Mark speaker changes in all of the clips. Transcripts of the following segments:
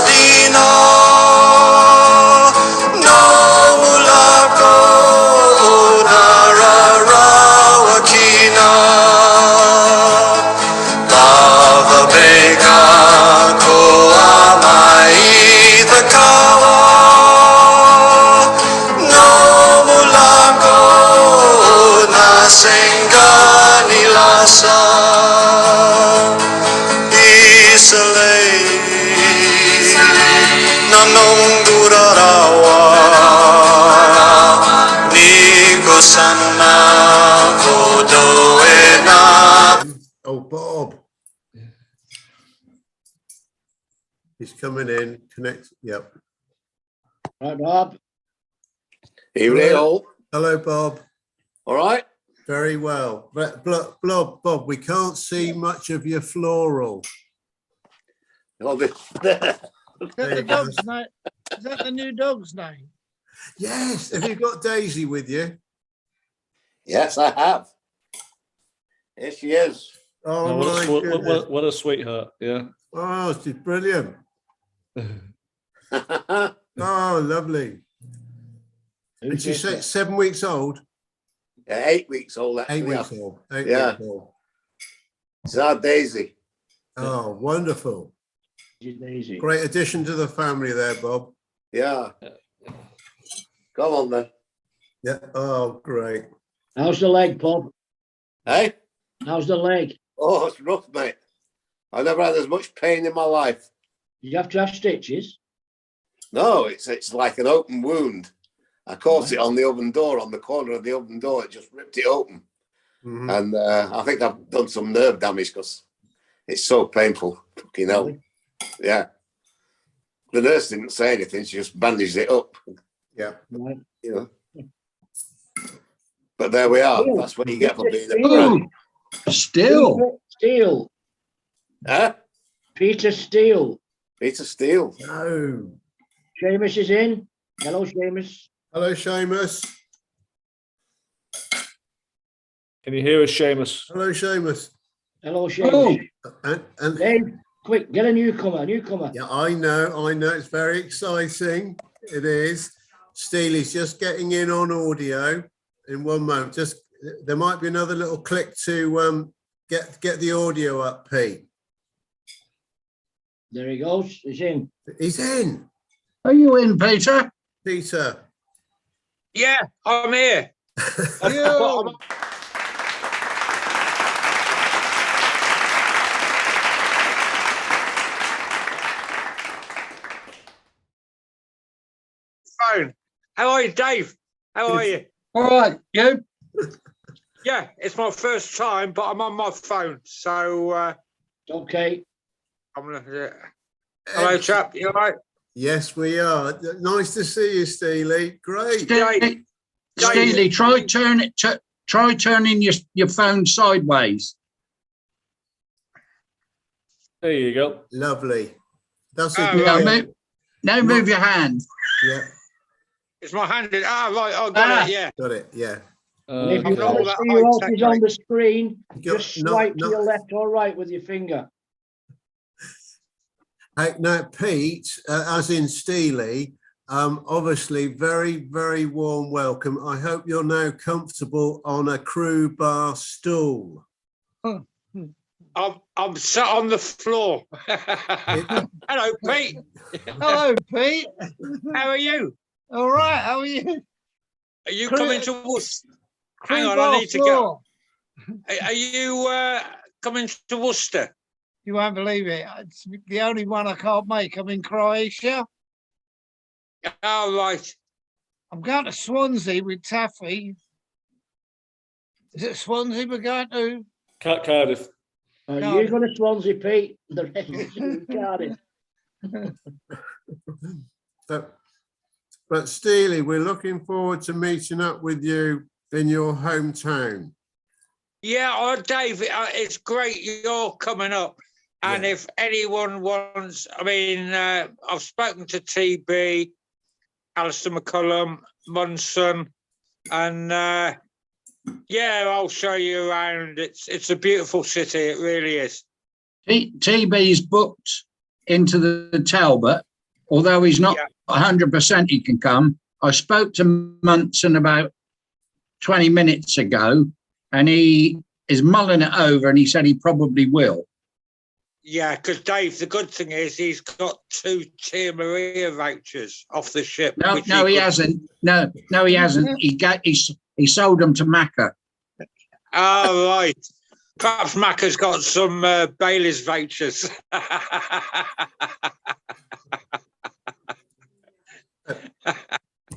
Speaker 1: Dino, no mulako Narawakina, Lava Bega ko amai the kawa, no mulako nasenga nilasa.
Speaker 2: Oh, Bob. He's coming in. Connect. Yep.
Speaker 3: Right, Bob.
Speaker 4: Evening, all.
Speaker 2: Hello, Bob.
Speaker 4: All right.
Speaker 2: Very well. But Bob, we can't see much of your floral.
Speaker 4: Well,
Speaker 5: Is that the dog's name? Is that the new dog's name?
Speaker 2: Yes. Have you got Daisy with you?
Speaker 4: yes, I have. Here she is.
Speaker 2: Oh,
Speaker 6: Oh,
Speaker 2: my goodness.
Speaker 6: what a sweetheart. Yeah.
Speaker 2: Oh, she's brilliant. Oh, lovely. And she's 7 weeks old.
Speaker 4: Yeah, 8 weeks old. Actually.
Speaker 2: 8 weeks old. 8
Speaker 4: Yeah.
Speaker 2: weeks old.
Speaker 4: It's our Daisy.
Speaker 2: Oh, wonderful.
Speaker 3: Daisy.
Speaker 2: Great addition to the family there, Bob.
Speaker 4: Yeah. Come on then.
Speaker 2: Yeah. Oh, great.
Speaker 3: How's the leg, Bob?
Speaker 4: Hey?
Speaker 3: How's the leg?
Speaker 4: Oh, it's rough, mate. I've never had as much pain in my life.
Speaker 3: You have to have stitches?
Speaker 4: No, it's like an open wound. I caught it on the oven door, on the corner of the oven door. It just ripped it open.
Speaker 2: Mhm.
Speaker 4: And I think I've done some nerve damage because it's so painful. Fucking hell.
Speaker 3: Really?
Speaker 4: Yeah. The nurse didn't say anything. She just bandaged it up.
Speaker 2: Yeah.
Speaker 3: Right.
Speaker 4: You know. But there we are.
Speaker 3: Steele.
Speaker 4: That's what you get for being a
Speaker 3: Steele.
Speaker 4: prank.
Speaker 3: Still. Steele.
Speaker 4: Huh?
Speaker 3: Peter Steele.
Speaker 4: Peter Steele.
Speaker 2: No.
Speaker 3: Seamus is in. Hello, Seamus.
Speaker 2: Hello, Seamus.
Speaker 6: Can you hear us, Seamus?
Speaker 2: Hello, Seamus.
Speaker 3: Hello, Seamus.
Speaker 2: And
Speaker 3: Dave, quick, get a newcomer.
Speaker 2: yeah, I know. It's very exciting. It is. Steely's just getting in on audio in one moment. Just there might be another little click to get the audio up, Pete.
Speaker 3: There he goes. He's in.
Speaker 2: He's in.
Speaker 7: Are you in, Peter?
Speaker 2: Peter.
Speaker 8: Yeah, I'm here.
Speaker 5: You.
Speaker 8: Phone. How are you, Dave? How are you?
Speaker 7: All right, you?
Speaker 8: Yeah, it's my first time, but I'm on my phone. So
Speaker 3: Okay.
Speaker 8: I'm gonna. Hello, chap. You all right?
Speaker 2: Yes, we are. Nice to see you, Steely. Great.
Speaker 7: Steely, try turning your phone sideways.
Speaker 6: There you go.
Speaker 2: Lovely. That's a
Speaker 8: Oh,
Speaker 2: great.
Speaker 8: right.
Speaker 7: Now move your hand.
Speaker 2: Yeah,
Speaker 8: It's my hand. Right. I got it. Yeah.
Speaker 2: got it. Yeah.
Speaker 3: And if you
Speaker 8: Okay.
Speaker 3: want to see your options on the screen,
Speaker 2: Go-
Speaker 3: just
Speaker 2: no,
Speaker 3: swipe
Speaker 2: no.
Speaker 3: to your left or right with your finger.
Speaker 2: Hey, now, Pete, as in Steely, obviously very, very warm welcome. I hope you're now comfortable on a crew bar stool.
Speaker 8: I'm sat on the floor. Hello, Pete.
Speaker 5: Hello, Pete.
Speaker 8: How are you?
Speaker 5: All right. How are you?
Speaker 8: Are you coming to Worcester? Hang
Speaker 5: Crew
Speaker 8: on,
Speaker 5: bar
Speaker 8: I need to
Speaker 5: floor.
Speaker 8: go. Are you coming to Worcester?
Speaker 5: You won't believe it. It's the only one I can't make. I'm in Croatia.
Speaker 8: Oh, right.
Speaker 5: I'm going to Swansea with Taffy. Is it Swansea we're going to?
Speaker 6: Cardiff.
Speaker 3: You're going to Swansea, Pete. The rest is in Cardiff.
Speaker 2: But Steely, we're looking forward to meeting up with you in your hometown.
Speaker 8: Yeah, Dave, it's great you're coming up. And
Speaker 2: Yeah.
Speaker 8: if anyone wants, I mean, I've spoken to TB, Alistair McCullum, Munson, and yeah, I'll show you around. It's a beautiful city. It really is.
Speaker 7: TB's booked into the Talbot, although he's not
Speaker 8: Yeah.
Speaker 7: 100% he can come. I spoke to Munson about 20 minutes ago, and he is mulling it over, and he said he probably will.
Speaker 8: Yeah, because Dave, the good thing is he's got 2 Tia Maria vouchers off the ship.
Speaker 7: No,
Speaker 8: which
Speaker 7: no, he
Speaker 8: could-
Speaker 7: hasn't. No, he hasn't. He sold them to Macca.
Speaker 8: Oh, right. Perhaps Macca's got some Bailey's vouchers.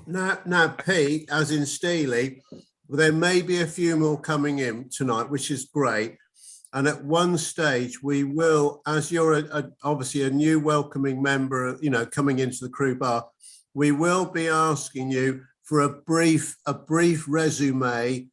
Speaker 2: Now, Pete, as in Steely, there may be a few more coming in tonight, which is great. And at one stage, we will, as you're obviously a new welcoming member, you know, coming into the crew bar, we will be asking you for a brief resume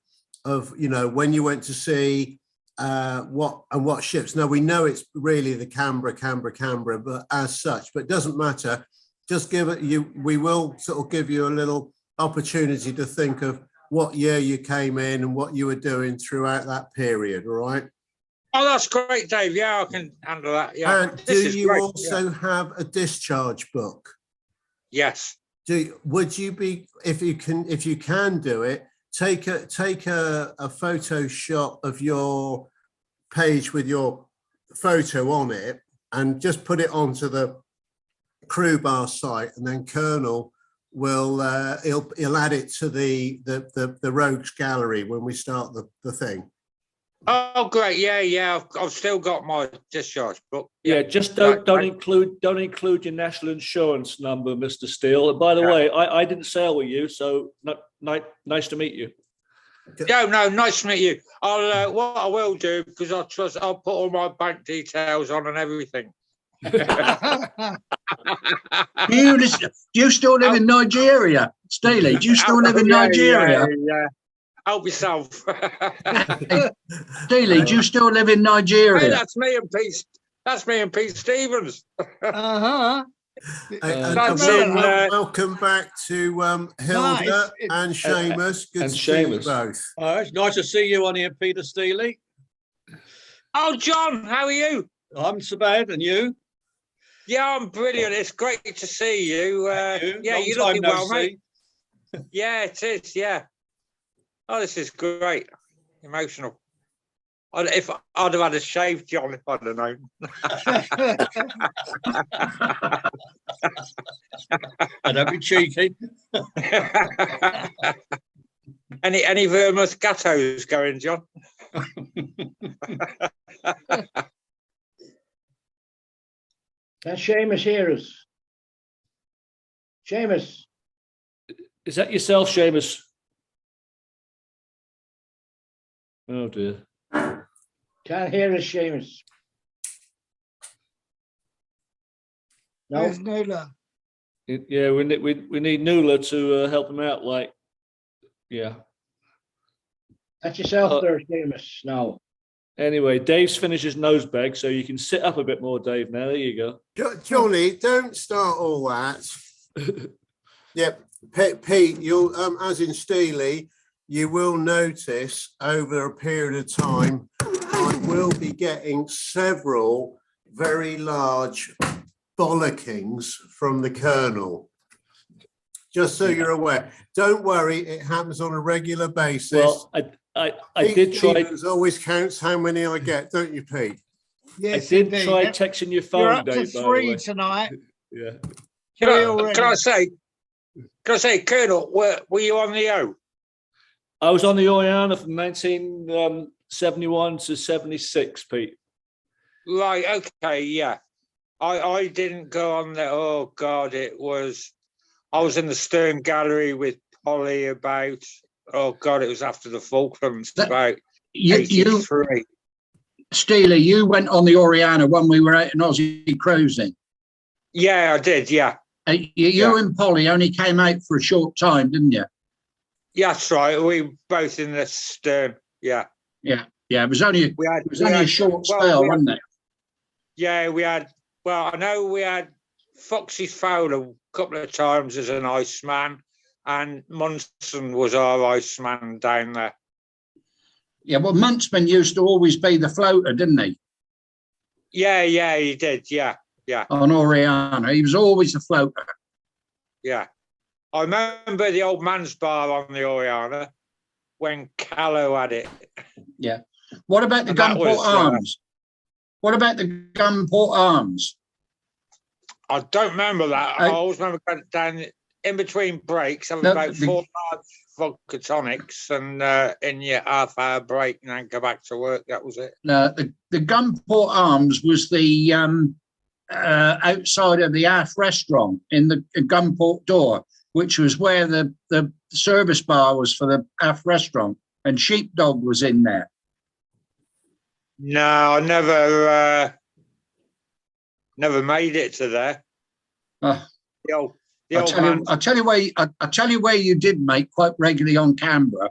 Speaker 2: of, you know, when you went to sea, what ships. Now we know it's really the Canberra, but as such, but it doesn't matter. Just give it we will sort of give you a little opportunity to think of what year you came in and what you were doing throughout that period. All right.
Speaker 8: Oh, that's great, Dave. Yeah, I can handle that. Yeah.
Speaker 2: And do you also have a discharge book?
Speaker 8: Yes.
Speaker 2: Would you be, if you can do it, take a photo shot of your page with your photo on it and just put it onto the crew bar site, and then Colonel will he'll add it to the rogues gallery when we start the thing.
Speaker 8: Oh, great. Yeah. I've still got my discharge book.
Speaker 6: Yeah, just don't include your national insurance number, Mr. Steele. And by the way, I didn't sail with you, so nice to meet you.
Speaker 8: No, nice to meet you. I'll what I will do, because I'll put all my bank details on and everything.
Speaker 7: Do you still live in Nigeria, Steely? Do you still live in Nigeria?
Speaker 8: Yeah. Help yourself.
Speaker 7: Steely, do you still live in Nigeria?
Speaker 8: Hey, that's me and Pete Stevens.
Speaker 5: Uh-huh.
Speaker 2: Welcome back to Hilda and Seamus. Good to see you both.
Speaker 9: It's nice to see you on here, Peter Steele.
Speaker 8: Oh, John, how are you?
Speaker 9: I'm so bad, and you?
Speaker 8: Yeah, I'm brilliant. It's great to see you. Yeah, you're looking well, mate. Yeah, it is. Yeah. Oh, this is great. Emotional. If I'd have had a shave, John, if I'd have known.
Speaker 9: Don't be cheeky.
Speaker 8: Any vermouth gattos going, John?
Speaker 3: Can Seamus hear us? Seamus.
Speaker 6: Is that yourself, Seamus? Oh dear.
Speaker 3: Can't hear us, Seamus. No.
Speaker 5: Where's Nula?
Speaker 6: Yeah, we need Nula to help him out. Like, yeah.
Speaker 3: That's yourself there, Seamus. No.
Speaker 6: Anyway, Dave's finished his nose bag, so you can sit up a bit more, Dave. Now there you go.
Speaker 2: Johnny, don't start all that. Yep, Pete, you'll as in Steely, you will notice over a period of time, I will be getting several very large bollockings from the Colonel. Just so you're aware. Don't worry, it happens on a regular basis.
Speaker 6: Well, I did try.
Speaker 2: Stevens always counts how many I get, don't you, Pete?
Speaker 5: Yes,
Speaker 6: I did
Speaker 5: indeed.
Speaker 6: try texting your phone,
Speaker 5: You're up
Speaker 6: Dave.
Speaker 5: to 3 tonight.
Speaker 6: Yeah.
Speaker 8: Can I say, Colonel, were you on the O?
Speaker 6: I was on the Oriana from 1971 to 76, Pete.
Speaker 8: Right, okay, yeah. I didn't go on there. Oh, God, I was in the stern gallery with Polly about, oh, God, it was after the Falklands, about 83.
Speaker 7: Steely, you went on the Oriana when we were out in Aussie cruising.
Speaker 8: Yeah, I did, yeah.
Speaker 7: You and Polly only came out for a short time, didn't you?
Speaker 8: Yeah, that's right. We were both in the stern, yeah.
Speaker 7: Yeah. It was only a short spell, wasn't it?
Speaker 8: Yeah, we had, well, I know we had Foxy's Fowler a couple of times as an Iceman, and Munson was our Iceman down there.
Speaker 7: Yeah, well, Muntsman used to always be the floater, didn't he?
Speaker 8: Yeah, he did, yeah. Yeah.
Speaker 7: on Oriana. He was always a floater.
Speaker 8: Yeah. I remember the old man's bar on the Oriana when Callow had it.
Speaker 7: Yeah. What about the
Speaker 8: And that
Speaker 7: Gunport
Speaker 8: was,
Speaker 7: Arms? What about the Gunport Arms?
Speaker 8: I don't remember that. I always remember going down in between breaks, having about 4 large vodka tonics and in your half-hour break and then go back to work. That was it.
Speaker 7: The Gunport Arms was the outside of the Half restaurant in the Gunport door, which was where the service bar was for the Half restaurant, and Sheepdog was in there.
Speaker 8: No, I never made it to there. The old man.
Speaker 7: I'll tell you where you did make quite regularly on Canberra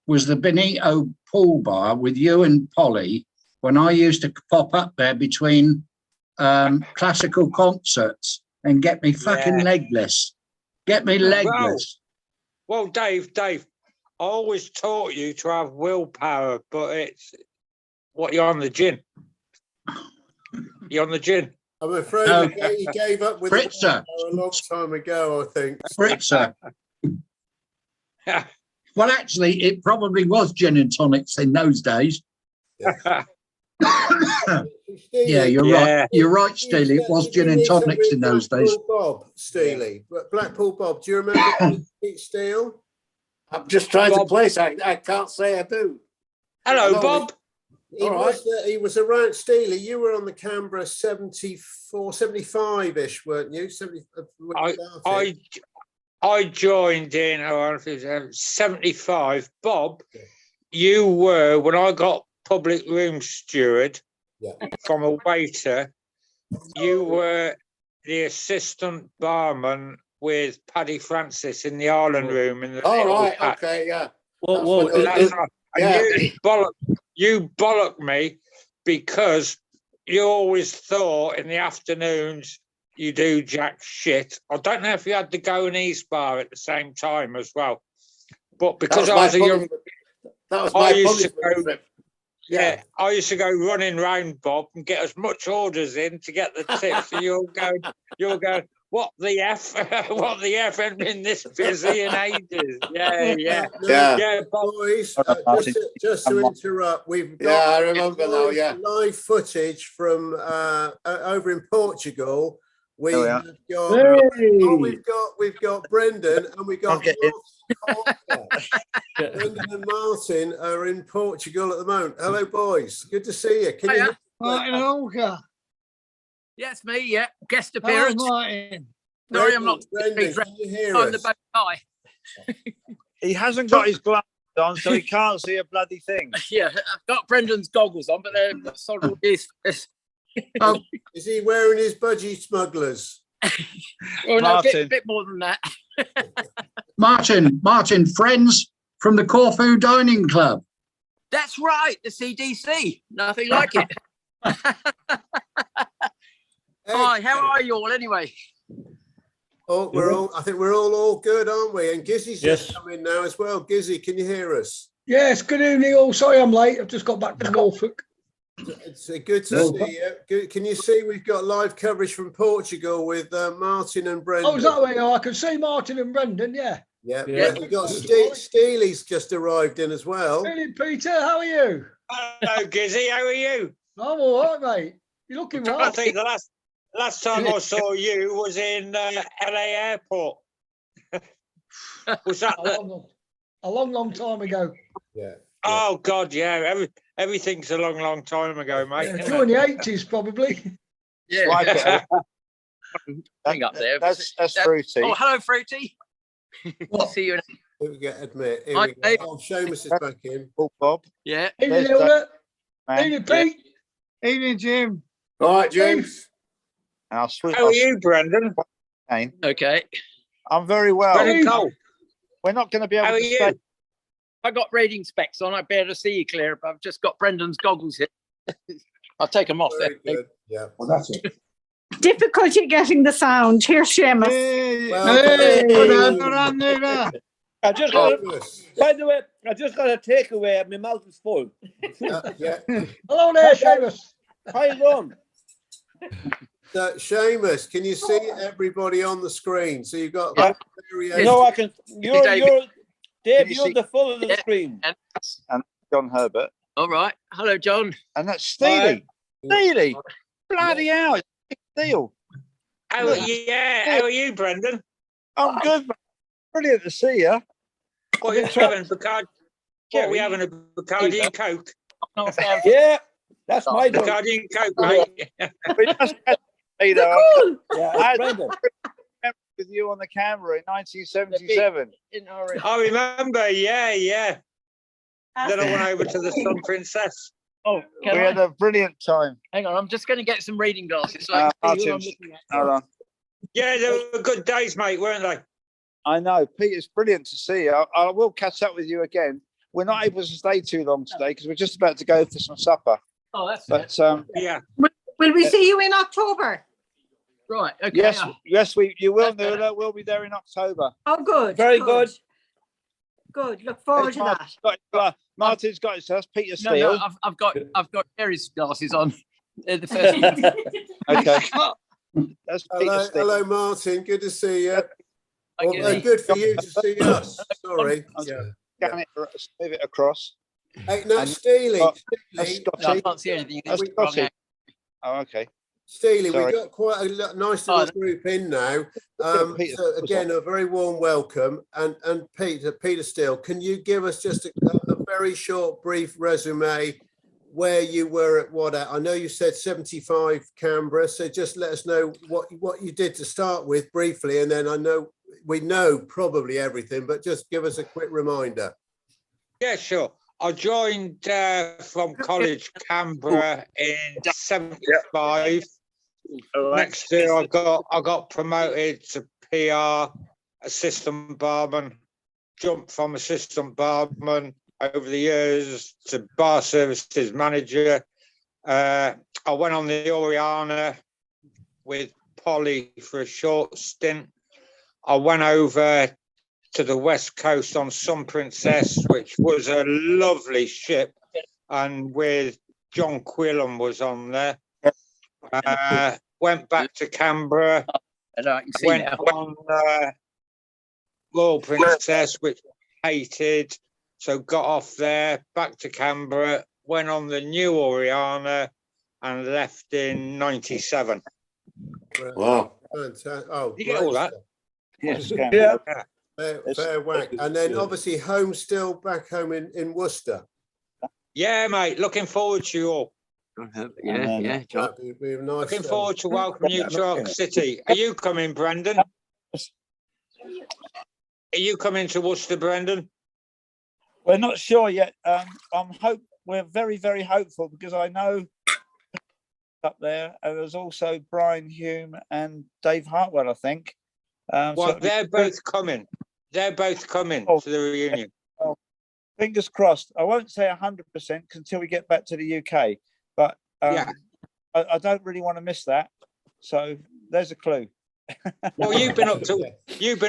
Speaker 7: was the Benito pool bar with you and Polly when I used to pop up there between classical concerts and get me fucking legless. Get me legless.
Speaker 8: Well, Dave, I always taught you to have willpower, but it's what you're on the gin. You're on the gin.
Speaker 2: I'm afraid he gave up with
Speaker 7: Spritzer.
Speaker 2: a long time ago, I think.
Speaker 7: Spritzer. Well, actually, it probably was gin and tonics in those days.
Speaker 2: Yeah,
Speaker 7: Yeah, you're right. You're right, Steele. It was gin and tonics in those days.
Speaker 2: Bob Steele, Blackpool Bob. Do you remember Pete Steele?
Speaker 4: I'm just trying to place. I can't say I do.
Speaker 8: Hello, Bob.
Speaker 2: He was around Steele. You were on the Canberra 74, 75-ish, weren't you? 70.
Speaker 8: I joined in 75. Bob, you were when I got public room steward from a waiter. You were the assistant barman with Paddy Francis in the Island Room. In the
Speaker 4: okay, yeah.
Speaker 8: You bollocked me because you always thought in the afternoons you do jack shit. I don't know if you had the Go and East bar at the same time as well, but because I was a young, I used to go. I used to go running round, Bob, and get as much orders in to get the tips. And you're going. What the F? What the F? Ain't been this busy in ages. Yeah.
Speaker 2: Boys, just to interrupt, we've got
Speaker 4: I remember now. Yeah,
Speaker 2: live footage from over in Portugal. We've got Brendan and we've got Brendan and Martin are in Portugal at the moment. Hello, boys. Good to see you. Can you?
Speaker 5: Martin Holker.
Speaker 10: Yeah, it's me, yeah. Guest appearance.
Speaker 5: Hello, Martin.
Speaker 10: Sorry, I'm not.
Speaker 2: Brendan, can you hear
Speaker 10: on
Speaker 2: us?
Speaker 10: the bow
Speaker 11: He hasn't got his glasses on, so he can't see a bloody thing.
Speaker 10: Yeah, I've got Brendan's goggles on, but they're sort of this.
Speaker 2: Is he wearing his budgie smugglers?
Speaker 10: Well, no, a bit more than that.
Speaker 7: Martin, friends from the Corfu Dining Club.
Speaker 10: That's right, the CDC. Nothing like it. Hi, how are you all anyway?
Speaker 2: Oh, I think we're all good, aren't we? And Gizzy's just come in now as well. Gizzy, can you hear us?
Speaker 3: Yes, good evening all. Sorry I'm late. I've just got back to Norfolk.
Speaker 2: It's good to see you. Good. Can you see we've got live coverage from Portugal with Martin and Brendan?
Speaker 3: Oh, is that where you are? I can see Martin and Brendan, yeah.
Speaker 2: Yeah. We've got Steely's just arrived in as well.
Speaker 3: Hey, Peter, how are you?
Speaker 8: Hello, Gizzy, how are you?
Speaker 3: I'm all right, mate. You're looking well.
Speaker 8: I think the last time I saw you was in LA Airport. Was that
Speaker 3: a long time ago?
Speaker 2: Yeah.
Speaker 8: Oh God, yeah. Everything's a long time ago, mate.
Speaker 3: Yeah, during the 80s, probably.
Speaker 10: Yeah. Hang up there.
Speaker 11: That's Fruity.
Speaker 10: Oh, hello, Fruity. See you.
Speaker 2: Here we go, admit. Here we go. Oh, Seamus is back in.
Speaker 11: Oh, Bob.
Speaker 10: Yeah.
Speaker 3: Evening, Hilda. Evening, Pete.
Speaker 5: Evening, Jim.
Speaker 4: All right, James.
Speaker 11: How
Speaker 8: are you, Brendan?
Speaker 10: Okay.
Speaker 11: I'm very well. We're not going to be able to stay.
Speaker 10: I got reading specs on. I better see you clear, but I've just got Brendan's goggles here. I'll take them off there.
Speaker 2: Yeah, well, that's it.
Speaker 12: Difficulty getting the sound. Here's Seamus.
Speaker 11: I just got by the way, I just got a takeaway. My mouth is full.
Speaker 3: Hello there, Seamus.
Speaker 11: How you doing?
Speaker 2: So, Seamus, can you see everybody on the screen? So you've got
Speaker 11: Yeah.
Speaker 2: variation.
Speaker 11: No, I can. You're Dave.
Speaker 13: you
Speaker 11: You're
Speaker 13: see-
Speaker 11: the full of the screen.
Speaker 13: And John Herbert.
Speaker 10: All right. Hello, John.
Speaker 13: And that's Steely. Steely. Bloody hell. It's Peter Steele.
Speaker 8: How are you, Brendan?
Speaker 13: I'm good, mate. Brilliant to see you.
Speaker 8: What are you having? Bacardi? What are we having? A Bacardi and Coke?
Speaker 11: Yeah, that's my job.
Speaker 8: Bacardi and Coke, mate.
Speaker 13: We just had Peter.
Speaker 11: Yeah,
Speaker 13: I had
Speaker 11: Brendan.
Speaker 13: with you on the camera in 1977.
Speaker 8: I remember, yeah. Then I went over to the Sun Princess.
Speaker 10: Oh,
Speaker 13: We had a brilliant time.
Speaker 10: hang on. I'm just going to get some reading glasses. So I can see what I'm
Speaker 13: Martin,
Speaker 10: looking at.
Speaker 13: hold on.
Speaker 8: Yeah, they were good days, mate, weren't they?
Speaker 13: I know, Peter's brilliant to see you. I will catch up with you again. We're not able to stay too long today because we're just about to go for some supper.
Speaker 10: Oh, that's
Speaker 13: But
Speaker 8: yeah.
Speaker 12: Will we see you in October?
Speaker 10: right. Okay.
Speaker 13: yes, you will, Nuala. We'll be there in October.
Speaker 12: Oh, good.
Speaker 11: Very good.
Speaker 12: Good. Look forward to that.
Speaker 13: Martin's got it. So that's Peter
Speaker 10: No,
Speaker 13: Steele.
Speaker 10: I've got Jerry's glasses on. They're the first one.
Speaker 13: Okay. That's Peter
Speaker 2: Hello,
Speaker 13: Steele.
Speaker 2: hello, Martin. Good to see you.
Speaker 10: Thank
Speaker 2: Well,
Speaker 10: you.
Speaker 2: good for you to see us. Sorry.
Speaker 13: Scan it, move it across.
Speaker 2: Hey, no,
Speaker 13: And-
Speaker 2: Steely.
Speaker 13: That's
Speaker 2: Steely,
Speaker 10: No, I
Speaker 13: Scotty.
Speaker 10: can't see anything.
Speaker 13: That's
Speaker 10: It's wrong
Speaker 13: Scotty.
Speaker 10: angle.
Speaker 13: Oh, okay.
Speaker 2: Steely,
Speaker 13: Sorry.
Speaker 2: we've got quite a nice little group in now.
Speaker 13: Peter,
Speaker 2: So again, a very warm welcome. And Peter Steele, can you give us just a very short, brief resume where you were at what at? I know you said 75 Canberra, so just let us know what you did to start with briefly, and then we know probably everything, but just give us a quick reminder.
Speaker 8: Yeah, sure. I joined from college Canberra in '75. Next year, I got promoted to PR assistant barman. Jumped from assistant barman over the years to bar services manager. I went on the Oriana with Polly for a short stint. I went over to the West Coast on Sun Princess, which was a lovely ship, and with John Quillan was on there. Went back to Canberra,
Speaker 10: And I can see
Speaker 8: went
Speaker 10: now.
Speaker 8: on Royal Princess, which I hated, so got off there, back to Canberra, went on the new Oriana, and left in '97.
Speaker 4: Wow.
Speaker 2: Fantastic. Oh,
Speaker 8: You get all that?
Speaker 13: Yes.
Speaker 11: Yeah.
Speaker 2: fair whack. And then obviously home still back home in Worcester.
Speaker 8: Yeah, mate. Looking forward to you all.
Speaker 10: Yeah, John.
Speaker 2: That'd be a nice.
Speaker 8: Looking forward to welcoming you to our city. Are you coming, Brendan? Are you coming to Worcester, Brendan?
Speaker 13: We're not sure yet. We're very, very hopeful because I know up there, and there's also Brian Hume and Dave Hartwell, I think.
Speaker 8: Well, they're both coming. They're both coming to the reunion.
Speaker 13: Fingers crossed. I won't say 100% until we get back to the UK, but I don't really want to miss that. So there's a clue.
Speaker 8: Well, you've been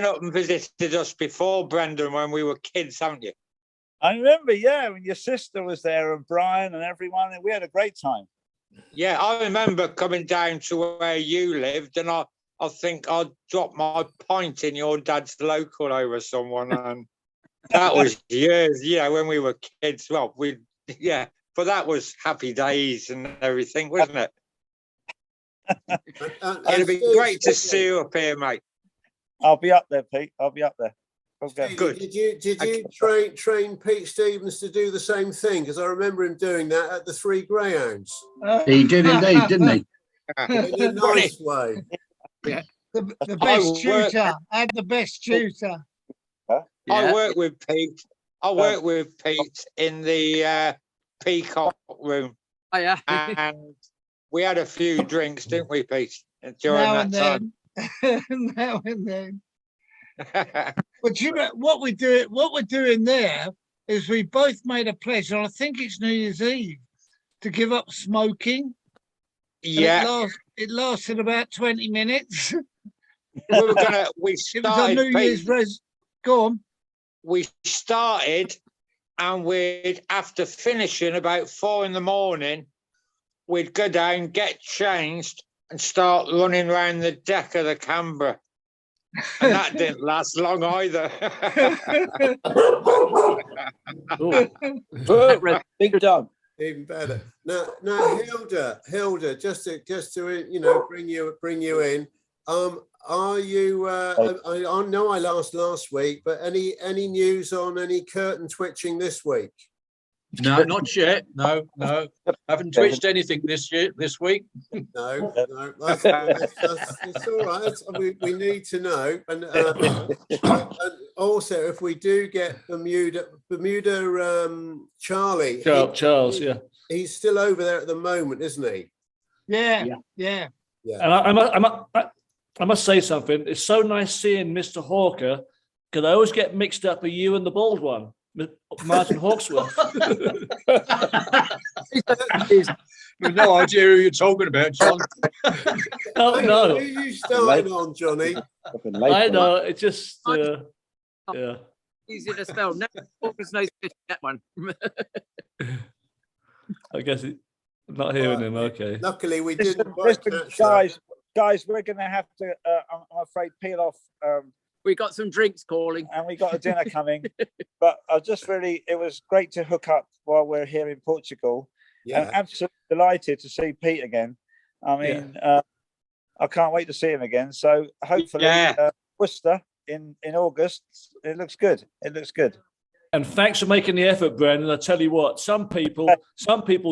Speaker 8: up and visited us before, Brendan, when we were kids, haven't you?
Speaker 13: I remember, yeah, when your sister was there and Brian and everyone, and we had a great time.
Speaker 8: Yeah, I remember coming down to where you lived, and I think I dropped my pint in your dad's local over someone, and that was years, when we were kids. Well, but that was happy days and everything, wasn't it? It'd be great to see you up here, mate.
Speaker 13: I'll be up there, Pete. I'll be up there. Okay.
Speaker 8: Good.
Speaker 2: Did you train Pete Stevens to do the same thing? Because I remember him doing that at the Three Greyhounds.
Speaker 7: He did indeed, didn't he?
Speaker 2: In a nice way.
Speaker 5: Yeah. The best tutor. I had the best tutor.
Speaker 8: I worked with Pete. I worked with Pete in the Peacock room.
Speaker 10: Oh, yeah.
Speaker 8: And we had a few drinks, didn't we, Pete? During that time.
Speaker 5: Now and then. But you know what we're doing there is we both made a pledge, and I think it's New Year's Eve, to give up smoking.
Speaker 8: Yeah.
Speaker 5: It lasted about 20 minutes.
Speaker 8: We
Speaker 5: It was a New Year's go on.
Speaker 8: We started, and after finishing about 4 a.m, we'd go down, get changed, and start running around the deck of the Canberra. And that didn't last long either.
Speaker 11: Big dog.
Speaker 2: Even better. Now, Hilda, just to bring you in. Are you? I know I asked last week, but any news on any curtain twitching this week?
Speaker 9: No, not yet. No. Haven't twitched anything this week.
Speaker 2: No. That's it's all right. We need to know. And also, if we do get Bermuda, Charlie.
Speaker 6: Charles, yeah.
Speaker 2: He's still over there at the moment, isn't he?
Speaker 5: Yeah.
Speaker 6: And I must say something. It's so nice seeing Mr. Hawker, because I always get mixed up with you and the bald one, Martin Hawksworth.
Speaker 9: You've no idea who you're talking about, John.
Speaker 6: Oh, no.
Speaker 2: Who are you starting on, Johnny?
Speaker 6: I know. It just, yeah.
Speaker 10: Easy to spell. No, Hawker's no fish, that one.
Speaker 6: I guess I'm not hearing him. Okay.
Speaker 2: Luckily, we didn't quite catch that.
Speaker 13: Guys, we're going to have to, I'm afraid, peel off.
Speaker 10: We got some drinks calling.
Speaker 13: And we got a dinner coming. But it was great to hook up while we're here in Portugal.
Speaker 2: Yeah.
Speaker 13: And absolutely delighted to see Pete again. I mean, I can't wait to see him again. So hopefully, Worcester in August. It looks good.
Speaker 6: And thanks for making the effort, Brendan. I tell you what, some people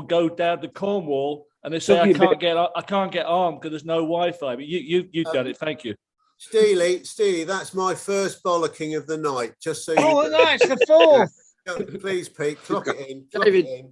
Speaker 6: go down to Cornwall and they say I can't get armed because there's no Wi-Fi. But you've done it. Thank you.
Speaker 2: Steely, that's my first bollocking of the night. Just so you know.
Speaker 5: Nice, the fourth.
Speaker 2: Please, Pete, clock it in.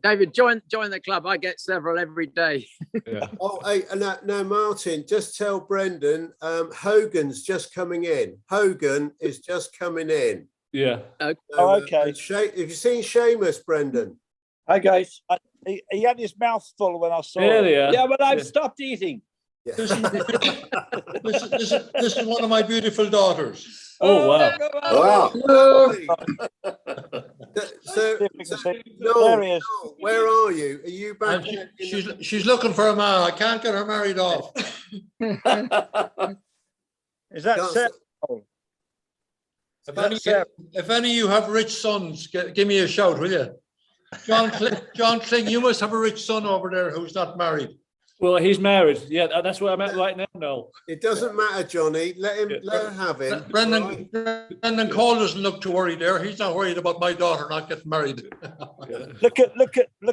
Speaker 10: David, join the club. I get several every day.
Speaker 6: Yeah.
Speaker 2: Oh, hey, no, Martin, just tell Brendan, Hogan's just coming in. Hogan is just coming in.
Speaker 6: Yeah.
Speaker 13: Okay.
Speaker 2: Have you seen Seamus, Brendan?
Speaker 11: Hi, guys.
Speaker 13: He had his mouth full when I saw him.
Speaker 11: Yeah, but I've stopped eating.
Speaker 2: Yeah.
Speaker 14: This is one of my beautiful daughters.
Speaker 6: Oh, wow.
Speaker 2: Wow. So Noel, where are you? Are you back?
Speaker 14: She's looking for a man. I can't get her married off.
Speaker 13: Is that Sarah?
Speaker 14: If any of you have rich sons, give me a shout, will you? John Kling, you must have a rich son over there who's not married.
Speaker 6: Well, he's married. Yeah, that's where I'm at right now, Noel.
Speaker 2: It doesn't matter, Johnny. Let her have him.
Speaker 14: Brendan Cole doesn't look too worried there. He's not worried about my daughter not getting married.
Speaker 13: Look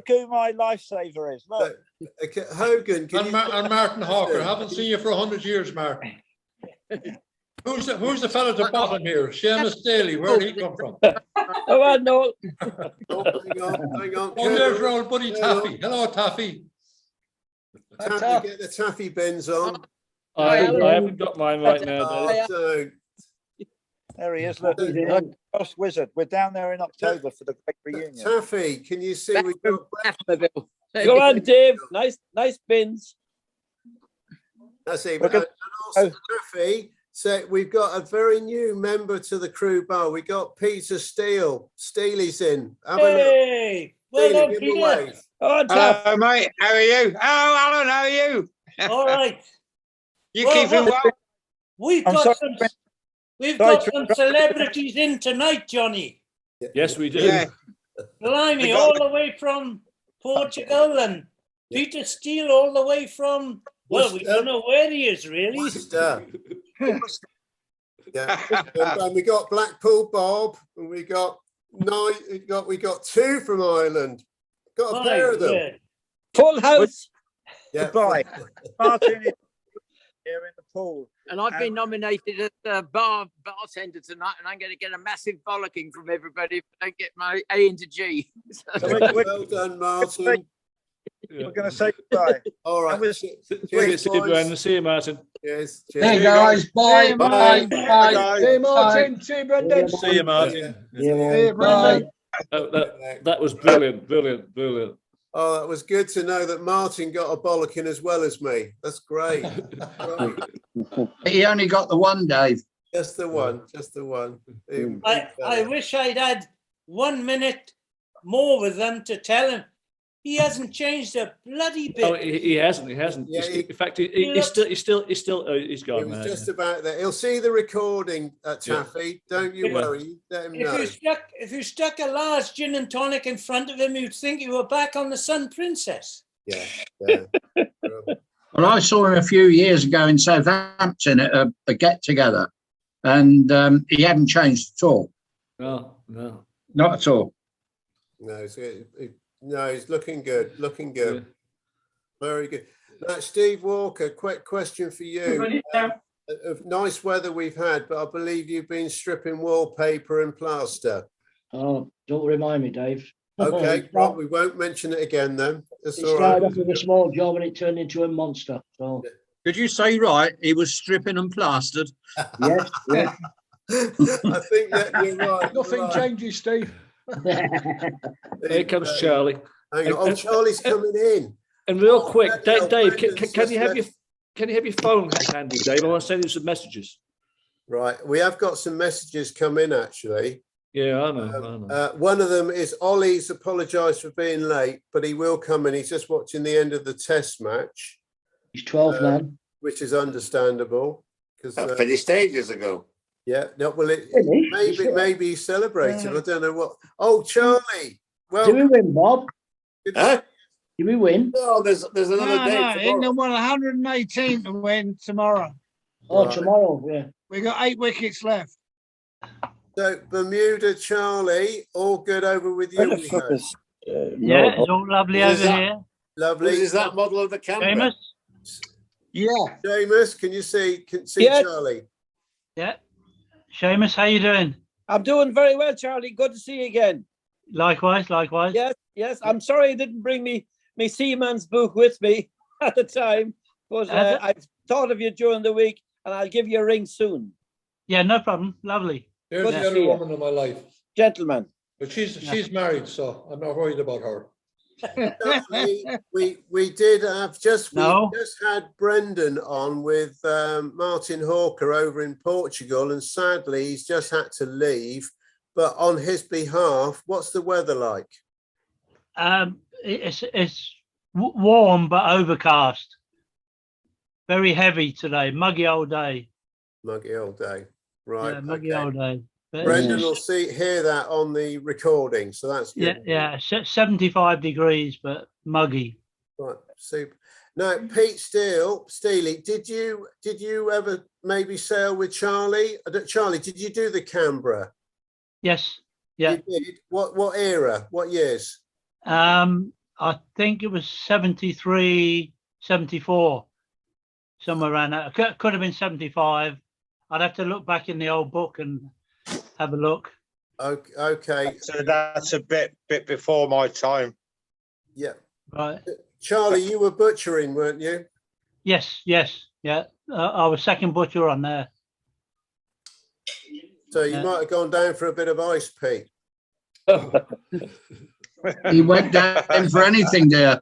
Speaker 13: who my lifesaver is. Look.
Speaker 2: Hogan.
Speaker 14: And Martin Hawker. I haven't seen you for 100 years, Martin. Who's the fella at the bottom here? Seamus Daly. Where did he come from?
Speaker 11: Oh, I know.
Speaker 2: Hang on.
Speaker 14: Oh, there's your old buddy Taffy. Hello, Taffy.
Speaker 2: Taffy, get the Taffy bins on.
Speaker 6: I haven't got mine right now.
Speaker 13: There he is. Look, Cross Wizard. We're down there in October for the great reunion.
Speaker 2: Taffy, can you see we've got?
Speaker 11: Go on, Dave. Nice bins.
Speaker 2: That's it. And also, Taffy. So we've got a very new member to the crew bar. We got Peter Steele. Steely's in.
Speaker 11: Hey, well done, Peter.
Speaker 8: Hello, mate. How are you? Oh, Alan, how are you?
Speaker 11: All right.
Speaker 8: You keeping well?
Speaker 11: We've got some celebrities in tonight, Johnny.
Speaker 6: Yes, we do.
Speaker 8: Yeah.
Speaker 11: Blimey, all the way from Portugal, and Peter Steele all the way from. Well, we don't know where he is really.
Speaker 2: Yeah, and we got Blackpool Bob, and we got two from Ireland. Got a pair of them.
Speaker 11: Good. Full house.
Speaker 2: Yeah.
Speaker 13: Goodbye. Martin is here in the pool.
Speaker 10: And I've been nominated as the bartender tonight, and I'm going to get a massive bollocking from everybody if I don't get my A into G.
Speaker 2: Well done, Martin.
Speaker 13: We're going to say goodbye.
Speaker 2: All right.
Speaker 6: See you, Brendan. See you, Martin.
Speaker 2: Yes.
Speaker 14: Hey, guys. Bye.
Speaker 5: Bye. See you, Martin. See you, Brendan.
Speaker 6: See you, Martin.
Speaker 5: See you, Brendan.
Speaker 6: That was brilliant.
Speaker 2: Oh, that was good to know that Martin got a bollocking as well as me. That's great.
Speaker 7: He only got the one, Dave.
Speaker 2: Just the one.
Speaker 11: I wish I'd had 1 minute more with them to tell him He hasn't changed a bloody bit.
Speaker 6: Oh, he hasn't. He hasn't.
Speaker 2: Yeah,
Speaker 6: In fact, he's still. Oh, he's
Speaker 2: It
Speaker 6: gone
Speaker 2: was
Speaker 6: now.
Speaker 2: just about that. He'll see the recording, Taffy. Don't you
Speaker 6: Yeah.
Speaker 2: worry. Let him
Speaker 11: If
Speaker 2: know.
Speaker 11: you stuck a large gin and tonic in front of him, you'd think you were back on the Sun Princess.
Speaker 2: Yeah. Yeah.
Speaker 7: Well, I saw him a few years ago in Southampton at a get together, and he hadn't changed at all.
Speaker 6: No, no,
Speaker 7: not at all.
Speaker 2: No, he's looking good. Looking good. Yeah. Very good. Now, Steve Walker, quick question for you. Nice weather we've had, but I believe you've been stripping wallpaper and plaster.
Speaker 3: Oh, don't remind me, Dave.
Speaker 2: Okay, well, we won't mention it again then. It
Speaker 3: started off with a small job and it turned into a monster. So.
Speaker 9: Did you say right? He was stripping and plastered.
Speaker 3: Yes, yes.
Speaker 2: I think that you're right.
Speaker 14: Nothing changes, Steve.
Speaker 6: Here comes Charlie.
Speaker 2: Hang on. Oh, Charlie's coming in.
Speaker 6: And real quick, Dave, can you have your phone handy, Dave? I want to send you some messages.
Speaker 2: Right, we have got some messages come in actually.
Speaker 6: Yeah, I know.
Speaker 2: One of them is Ollie's apologised for being late, but he will come in. He's just watching the end of the test match.
Speaker 3: He's 12 man.
Speaker 2: Which is understandable.
Speaker 4: That finished ages ago.
Speaker 2: Yeah, no, well, maybe he's celebrating. I don't know what. Oh, Charlie. Well,
Speaker 3: do we win, Bob?
Speaker 4: Huh?
Speaker 3: Do we win?
Speaker 4: No, there's another day.
Speaker 5: No, England won 118 to win tomorrow.
Speaker 3: Oh, right. Tomorrow, yeah.
Speaker 5: We got 8 wickets left.
Speaker 2: So Bermuda, Charlie, all good over with you.
Speaker 11: Yeah, it's all lovely over here.
Speaker 2: Lovely.
Speaker 4: Is that model of the camera?
Speaker 11: Seamus?
Speaker 5: Yeah.
Speaker 2: Seamus, can you see
Speaker 15: Yeah.
Speaker 2: Charlie?
Speaker 11: Yeah. Seamus, how you doing?
Speaker 15: I'm doing very well, Charlie. Good to see you again.
Speaker 11: Likewise.
Speaker 15: Yes. I'm sorry I didn't bring me Seaman's book with me at the time, but I've thought of you during the week, and I'll give you a ring soon.
Speaker 11: Yeah, no problem. Lovely.
Speaker 14: There's the other woman in my life.
Speaker 15: Gentleman.
Speaker 14: But she's married, so I'm not worried about her.
Speaker 2: we did have just had Brendan on with Martin Hawker over in Portugal, and sadly he's just had to leave. But on his behalf, what's the weather like?
Speaker 11: It's warm but overcast. Very heavy today. Muggy old day.
Speaker 2: Muggy old day. Right.
Speaker 11: Yeah, muggy old day. But
Speaker 2: Brendan will hear that on the recording, so that's good.
Speaker 11: Yeah, 75 degrees, but muggy.
Speaker 2: Right, super. Now, Pete Steele, did you ever maybe sail with Charlie? Charlie, did you do the Canberra?
Speaker 11: Yes. Yeah.
Speaker 2: You did. What era? What years?
Speaker 11: I think it was 73, 74, somewhere around that. Could have been 75. I'd have to look back in the old book and have a look.
Speaker 2: Okay.
Speaker 8: So that's a bit before my time.
Speaker 2: Yeah.
Speaker 11: Right.
Speaker 2: Charlie, you were butchering, weren't you?
Speaker 11: Yes. Yeah. I was second butcher on there.
Speaker 2: So you might have gone down for a bit of ice, Pete.
Speaker 7: He went down for anything there.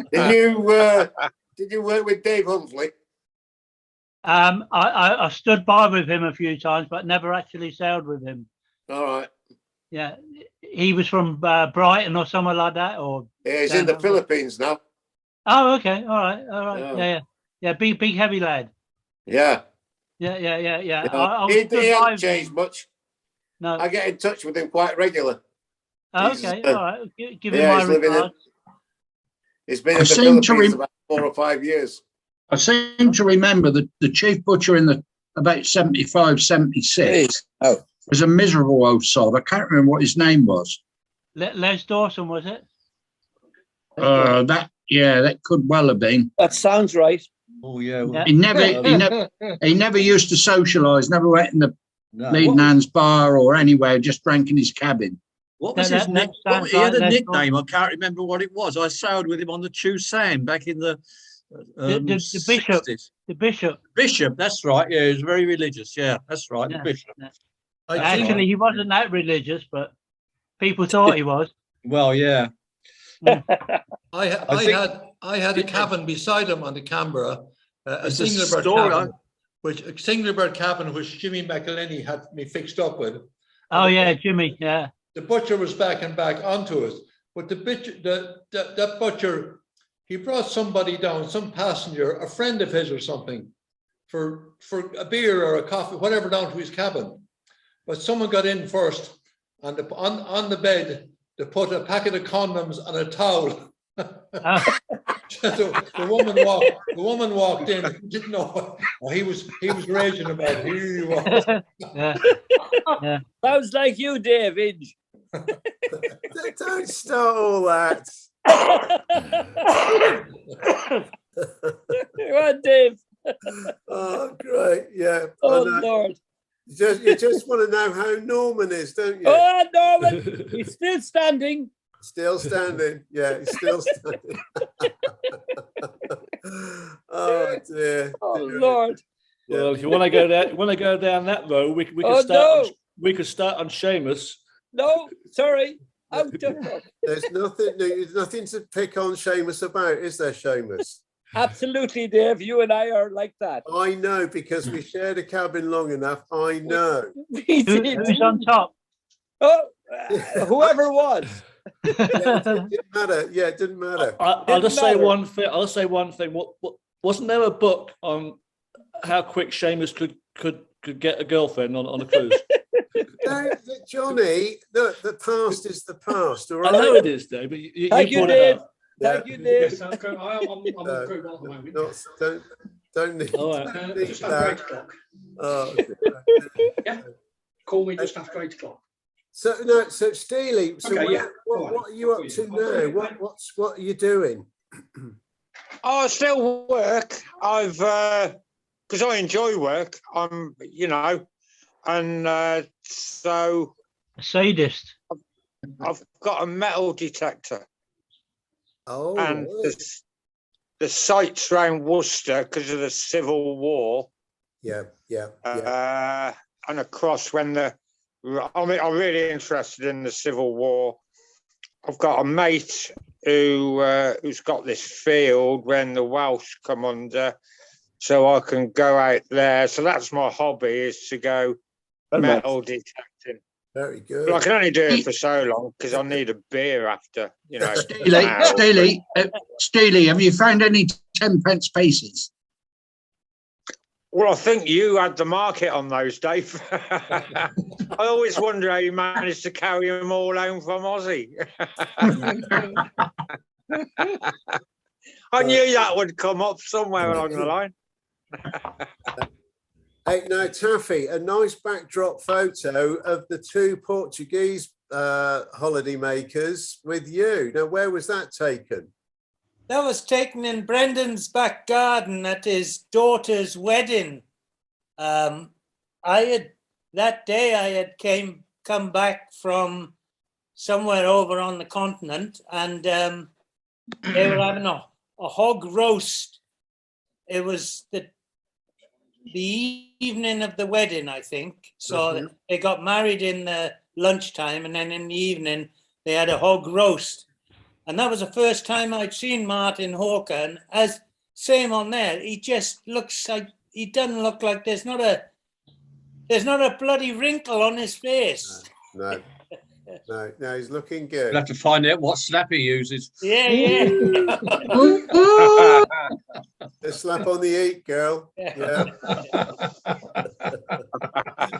Speaker 4: Did you work with Dave Humphrey?
Speaker 11: I stood by with him a few times, but never actually sailed with him.
Speaker 4: All right.
Speaker 11: Yeah, he was from Brighton or somewhere like that, or
Speaker 4: yeah, he's in the Philippines now.
Speaker 11: Oh, okay, all right. Yeah. Big heavy lad.
Speaker 4: Yeah.
Speaker 11: Yeah.
Speaker 4: He hasn't changed much.
Speaker 11: No,
Speaker 4: I get in touch with him quite regular.
Speaker 11: Oh, okay, all right. Give him my regards.
Speaker 4: He's been in the Philippines about 4 or 5 years.
Speaker 7: I seem to remember that the chief butcher in about 75, 76 was a miserable old sod. I can't remember what his name was.
Speaker 11: Les Dawson, was it?
Speaker 7: That could well have been.
Speaker 15: That sounds right.
Speaker 9: Oh yeah.
Speaker 7: He never used to socialise. Never went in the Leading Hands bar or anywhere. Just drank in his cabin.
Speaker 9: What was his name? He had a nickname. I can't remember what it was. I sailed with him on the Chew Sam back in the
Speaker 11: bishop.
Speaker 9: 60s.
Speaker 11: The bishop.
Speaker 9: Bishop. That's right. Yeah, he was very religious. Yeah, that's right.
Speaker 11: Yeah,
Speaker 9: the bishop.
Speaker 11: Yeah. Actually, he wasn't that religious, but people thought he was.
Speaker 9: Well, yeah.
Speaker 14: I had a cabin beside him on the Canberra, a single bird cabin, which Jimmy McElhenney had me fixed up with.
Speaker 11: Oh yeah, Jimmy. Yeah.
Speaker 14: the butcher was backing back onto us. But that butcher, he brought somebody down, some passenger, a friend of his or something, for a beer or a coffee, whatever, down to his cabin. But someone got in first, and on the bed, they put a packet of condoms and a towel. So the woman walked in, didn't know what he was raging about it. He really was.
Speaker 15: Yeah. Sounds like you, David.
Speaker 2: Don't start all that.
Speaker 15: Come on, Dave.
Speaker 2: Oh, great. Yeah.
Speaker 15: Oh, Lord.
Speaker 2: You just want to know how Norman is, don't you?
Speaker 15: Oh, Norman. He's still standing.
Speaker 2: Still standing. Yeah, he's still standing. Oh, dear.
Speaker 15: Oh, Lord.
Speaker 6: Well, if you want to go down that road, we could start on Seamus.
Speaker 15: No, sorry.
Speaker 2: There's nothing to pick on Seamus about, is there, Seamus?
Speaker 15: Absolutely, Dave. You and I are like that.
Speaker 2: I know, because we shared a cabin long enough. I know.
Speaker 11: Who's on top?
Speaker 15: Oh, whoever was.
Speaker 2: It didn't matter. Yeah, it didn't matter.
Speaker 6: I'll just say one thing. I'll say one thing. What wasn't there a book on how quick Seamus could get a girlfriend on a cruise?
Speaker 2: No, Johnny, the past is the past. All right?
Speaker 6: I know it is, Dave. But you
Speaker 15: Thank you,
Speaker 6: brought
Speaker 15: Dave.
Speaker 6: it up.
Speaker 15: Thank you, Dave.
Speaker 14: Yes, I'm on group at the moment.
Speaker 2: Don't need,
Speaker 6: All right.
Speaker 14: Just after 8 o'clock.
Speaker 2: Oh,
Speaker 14: Yeah. Call me just after 8 o'clock.
Speaker 2: So Steely, so
Speaker 14: Okay, yeah.
Speaker 2: what are you up to now? What are you doing?
Speaker 8: I still work. I've because I enjoy work. I'm, and so
Speaker 11: A sadist.
Speaker 8: I've got a metal detector.
Speaker 2: Oh,
Speaker 8: and the sites around Worcester because of the Civil War.
Speaker 2: Yeah.
Speaker 8: And across I'm really interested in the Civil War. I've got a mate who's got this field when the Welsh come under, so I can go out there. So that's my hobby, is to go metal detecting.
Speaker 2: Very good.
Speaker 8: But I can only do it for so long because I need a beer after,
Speaker 7: Steely, have you found any 10-pence pieces?
Speaker 8: Well, I think you had the market on those, Dave. I always wonder how you managed to carry them all home from Aussie. I knew that would come up somewhere along the line.
Speaker 2: Hey, now, Taffy, a nice backdrop photo of the two Portuguese holiday makers with you. Now, where was that taken?
Speaker 16: That was taken in Brendan's back garden at his daughter's wedding. That day I had come back from somewhere over on the continent, and they were having a hog roast. It was the evening of the wedding, I think. So they got married in the lunchtime, and then in the evening they had a hog roast. And that was the first time I'd seen Martin Hawker. And as same on there, he just looks like, he doesn't look like there's not a bloody wrinkle on his face.
Speaker 2: No, he's looking good.
Speaker 9: We'll have to find out what slap he uses.
Speaker 16: Yeah.
Speaker 2: A slap on the eat, girl. Yeah.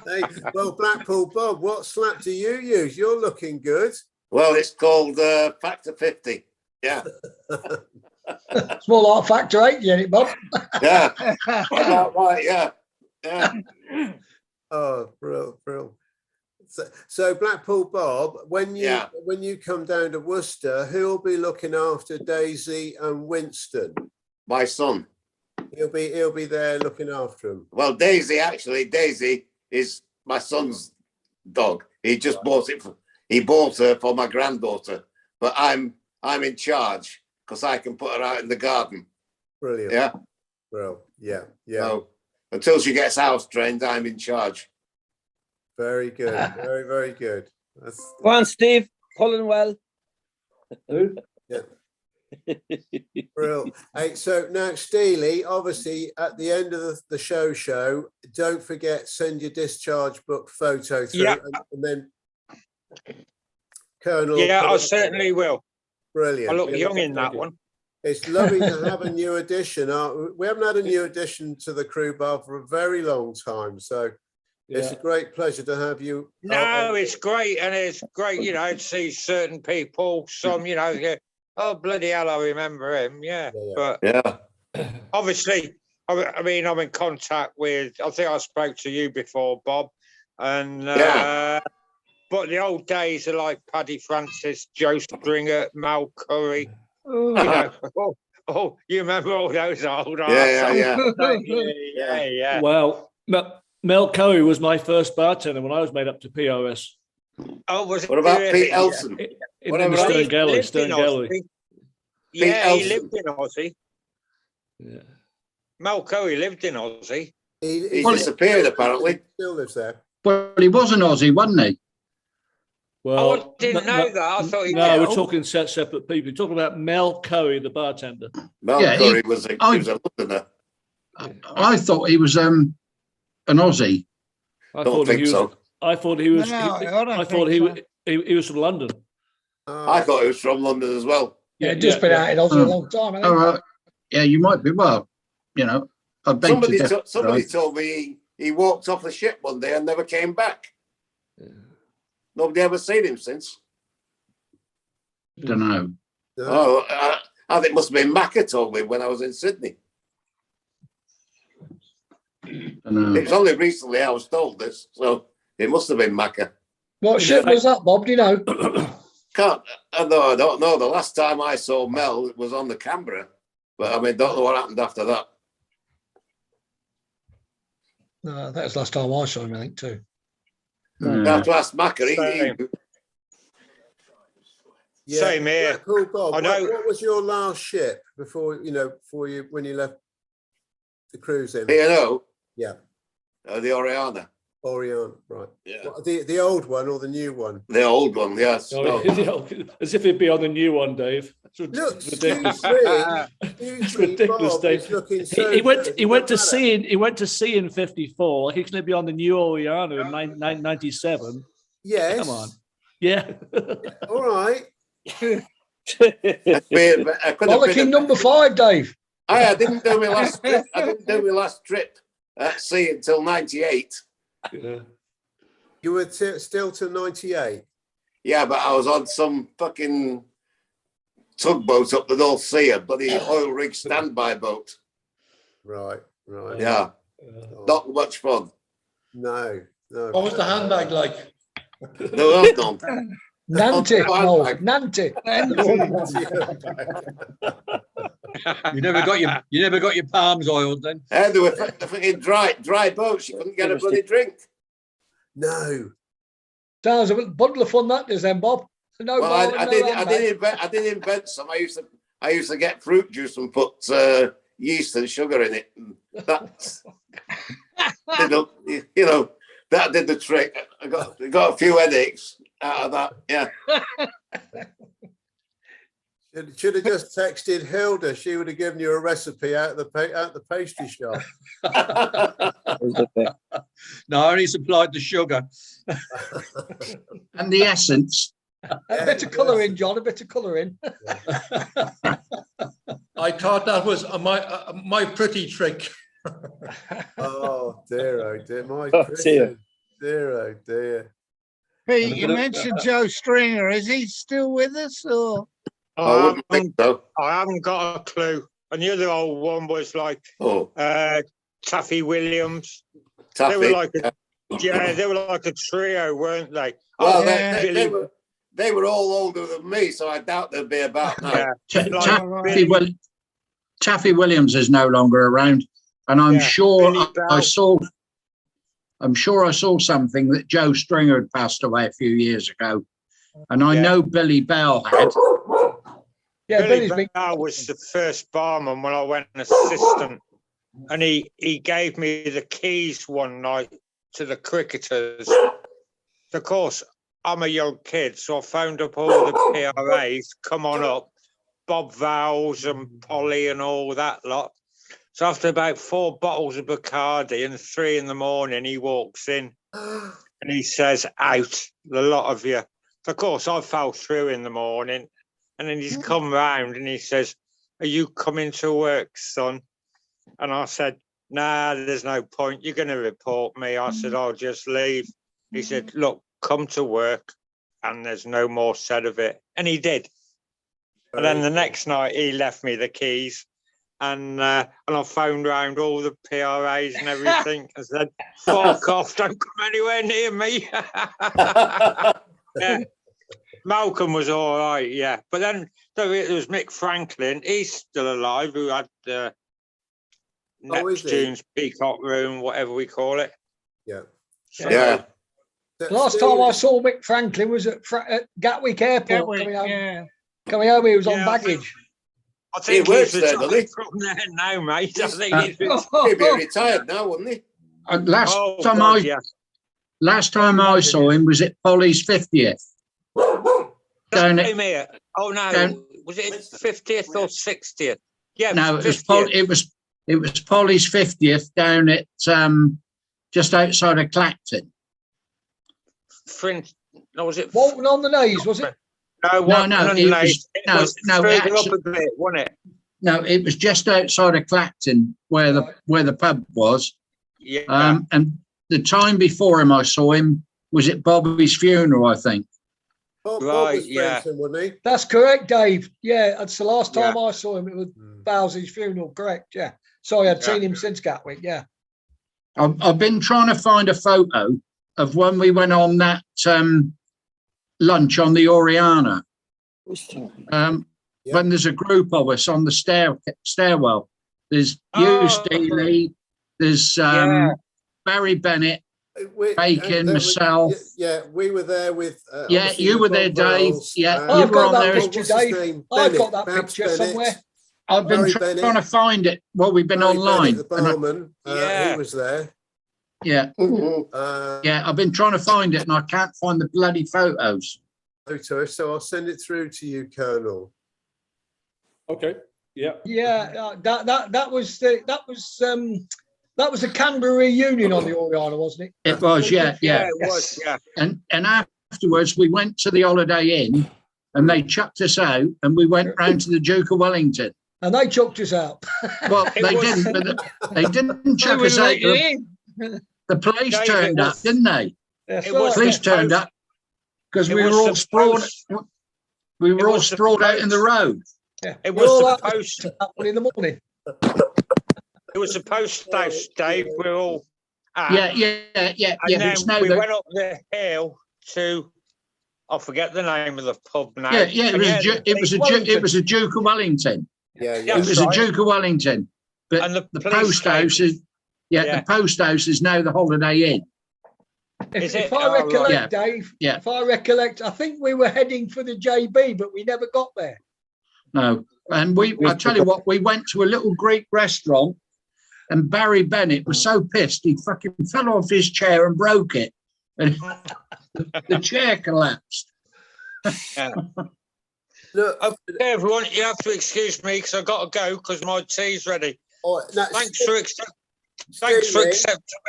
Speaker 2: Hey, well, Blackpool Bob, what slap do you use? You're looking good.
Speaker 4: Well, it's called Factor 50. Yeah.
Speaker 14: It's more like Factor 8, isn't it, Bob?
Speaker 4: Yeah. Right, yeah.
Speaker 2: Oh, brilliant. So Blackpool Bob, when you come down to Worcester, who'll be looking after Daisy and Winston?
Speaker 4: My son.
Speaker 2: He'll be there looking after him.
Speaker 4: Well, Daisy is my son's dog. He just bought it. He bought her for my granddaughter, but I'm in charge because I can put her out in the garden.
Speaker 2: Brilliant.
Speaker 4: Yeah.
Speaker 2: Well, yeah.
Speaker 4: So until she gets house trained, I'm in charge.
Speaker 2: Very good. Very, very good.
Speaker 15: Go on, Steve. Pulling well.
Speaker 2: Yeah. Brilliant. Hey, so now, Steely, obviously, at the end of the show, don't forget, send your discharge book photo through, and then Colonel.
Speaker 8: Yeah, I certainly will.
Speaker 2: Brilliant.
Speaker 8: I look
Speaker 2: Yeah,
Speaker 8: young in that one.
Speaker 2: It's lovely to have a new addition. We haven't had a new addition to the crew bar for a very long time, so it's a great pleasure to have you.
Speaker 8: No, it's great, and it's great, to see certain people. Some, go, oh bloody hell, I remember him. Yeah, but obviously, I mean, I'm in contact with. I think I spoke to you before, Bob, and but the old days are like Paddy Francis, Joe Stringer, Mal Curry. You remember all those old
Speaker 4: Yeah.
Speaker 6: Well, Mel Coe was my first bartender when I was made up to POS.
Speaker 8: Oh, was it?
Speaker 4: What about Pete Elson?
Speaker 6: In the Stern Gallery.
Speaker 8: Yeah, he lived in Aussie.
Speaker 6: Yeah.
Speaker 8: Mel Coe lived in Aussie.
Speaker 4: He disappeared, apparently.
Speaker 2: Still lives there.
Speaker 7: Well, he was an Aussie, wasn't he?
Speaker 6: Well,
Speaker 8: I didn't know that. I thought he
Speaker 6: we're talking separate people. We're talking about Mel Coe, the bartender.
Speaker 4: Mel Curry was a Londoner.
Speaker 7: I thought he was an Aussie.
Speaker 6: I thought he was. He was from London.
Speaker 4: I thought he was from London as well.
Speaker 3: Yeah, just been out in Aussie a long time. I think.
Speaker 7: All right. Yeah, you might be. Well, I've been
Speaker 4: somebody told me he walked off the ship one day and never came back. Nobody ever seen him since.
Speaker 7: Don't know.
Speaker 4: Oh, I think it must have been Macca told me when I was in Sydney. It was only recently I was told this, so it must have been Macca.
Speaker 3: What ship was that, Bob? Do you know?
Speaker 4: I don't know. The last time I saw Mel, it was on the Canberra, but I mean, don't know what happened after that.
Speaker 3: No, that was the last time I saw him, I think, too.
Speaker 4: You have to ask Macca.
Speaker 8: Same here.
Speaker 2: Yeah, cool, Bob. What was your last ship before when you left the cruising?
Speaker 4: P&O?
Speaker 2: Yeah.
Speaker 4: The Oriana.
Speaker 2: Oriana, right.
Speaker 4: Yeah.
Speaker 2: What, the old one or the new one?
Speaker 4: The old one, yes.
Speaker 6: As if it'd be on the new one, Dave.
Speaker 2: Look,
Speaker 6: ridiculous.
Speaker 2: It's
Speaker 6: ridiculous, Dave. He went to sea in 54. He's going to be on the new Oriana in 97.
Speaker 2: Yes.
Speaker 6: Come on. Yeah.
Speaker 2: All right.
Speaker 3: Bollocking number 5, Dave.
Speaker 4: I didn't do my last trip. I didn't do my last trip at sea until 98.
Speaker 6: Yeah.
Speaker 2: You were still to 98?
Speaker 4: Yeah, but I was on some fucking tugboat up the North Sea, a bloody oil rig standby boat.
Speaker 2: Right.
Speaker 4: Yeah. Not much fun.
Speaker 2: No.
Speaker 14: What was the handbag like?
Speaker 4: No, none.
Speaker 3: Nanty. Nanty.
Speaker 9: You never got your palms oiled then.
Speaker 4: They were fucking dry boats. You couldn't get a bloody drink.
Speaker 2: No.
Speaker 3: Sounds a bundle of fun that is, then, Bob. No.
Speaker 4: Well, I did invent some. I used to get fruit juice and put yeast and sugar in it. And that that did the trick. I got a few headaches out of that. Yeah.
Speaker 2: Should have just texted Hilda. She would have given you a recipe out the pastry shop.
Speaker 9: No, I only supplied the sugar
Speaker 7: and the essence.
Speaker 3: A bit of colour in, John. A bit of colour in.
Speaker 14: I thought that was my pretty trick.
Speaker 2: Oh dear! My dear! Oh dear!
Speaker 5: Pete, you mentioned Joe Stringer. Is he still with us, or?
Speaker 4: I wouldn't think so.
Speaker 8: I haven't got a clue. And the other old one was like Taffy Williams.
Speaker 4: Taffy,
Speaker 8: they were like a trio, weren't they?
Speaker 4: Well, they were all older than me, so I doubt they'd be about now.
Speaker 7: Taffy Williams is no longer around, and I'm sure I saw something that Joe Stringer had passed away a few years ago, and I know Billy Bell had.
Speaker 8: Yeah, Billy Bell was the first barman when I went an assistant, and he gave me the keys one night to the cricketers. Of course, I'm a young kid, so I phoned up all the PRAs, come on up, Bob Vowles and Polly and all that lot. So after about 4 bottles of Bacardi and 3 in the morning, he walks in and he says, out, the lot of you. Of course, I fell through in the morning, and then he's come round and he says, "Are you coming to work, son?" And I said, "Nah, there's no point. You're going to report me." I said, "I'll just leave." He said, "Look, come to work," and there's no more said of it. And he did. And then the next night, he left me the keys. And I phoned round all the PRAs and everything and said, "Fuck off, don't come anywhere near me." Yeah. Malcolm was all right, yeah. But then there was Mick Franklin. He's still alive, who had Neptune's Peacock Room, whatever we call it.
Speaker 2: Yeah.
Speaker 8: So,
Speaker 4: Yeah.
Speaker 3: Last time I saw Mick Franklin was at Gatwick Airport. Coming home, he was on baggage.
Speaker 8: I think
Speaker 4: he works
Speaker 8: he's
Speaker 4: there, doesn't he?
Speaker 8: from there now, mate. I think
Speaker 4: He'd be retired now, wouldn't he?
Speaker 7: Last time I saw him was at Polly's 50th.
Speaker 8: Same here. Oh no, was it 50th or 60th? Yeah,
Speaker 7: no, it was Polly's 50th down at just outside of Clacton.
Speaker 8: No, was it
Speaker 3: Walton on the Naze? Was it?
Speaker 8: No, further up a bit, wasn't it?
Speaker 7: No, it was just outside of Clacton where the pub was.
Speaker 8: Yeah.
Speaker 7: And the time before him, I saw him was at Bobby's funeral, I think.
Speaker 2: Bob was
Speaker 3: yeah.
Speaker 2: Benson, wasn't he?
Speaker 3: That's correct, Dave. Yeah, that's the last time I saw him. It was Bowsley's funeral, correct? Yeah. Sorry, I'd seen him since Gatwick. Yeah.
Speaker 7: I've been trying to find a photo of when we went on that lunch on the Oriana. When there's a group of us on the stairwell. There's you, Steely, there's Barry Bennett, Bacon, myself.
Speaker 2: We were there with.
Speaker 7: You were there, Dave.
Speaker 3: I've got that picture, Dave. I've got that picture somewhere.
Speaker 7: I've been trying to find it while we've been online.
Speaker 2: The barman, he was there.
Speaker 7: Yeah. I've been trying to find it and I can't find the bloody photos.
Speaker 2: So I'll send it through to you, Colonel.
Speaker 6: Okay. Yeah.
Speaker 3: Yeah. That was the Canberra reunion on the Oriana, wasn't it?
Speaker 7: It was. Yeah.
Speaker 8: It was. Yeah.
Speaker 7: And afterwards we went to the Holiday Inn and they chucked us out and we went round to the Duke of Wellington.
Speaker 3: And they chucked us out.
Speaker 7: Well, they didn't chuck us out. The police turned up, didn't they? The police turned up because we were all sprawled. We were all sprawled out in the road.
Speaker 3: Yeah.
Speaker 8: It was supposed
Speaker 3: in the morning.
Speaker 8: It was a post house, Dave. We're all
Speaker 7: Yeah.
Speaker 8: And then we went up the hill to I forget the name of the pub now.
Speaker 7: It was a Duke of Wellington. It was a Duke of Wellington. But
Speaker 8: and
Speaker 7: the post house is the post house is now the Holiday Inn.
Speaker 3: If I recollect, Dave, if I recollect, I think we were heading for the JB, but we never got there.
Speaker 7: No. And I tell you what, we went to a little Greek restaurant and Barry Bennett was so pissed he fucking fell off his chair and broke it. And the chair collapsed.
Speaker 8: Look, okay, everyone, you have to excuse me because I've got to go because my tea's ready. Thanks for accepting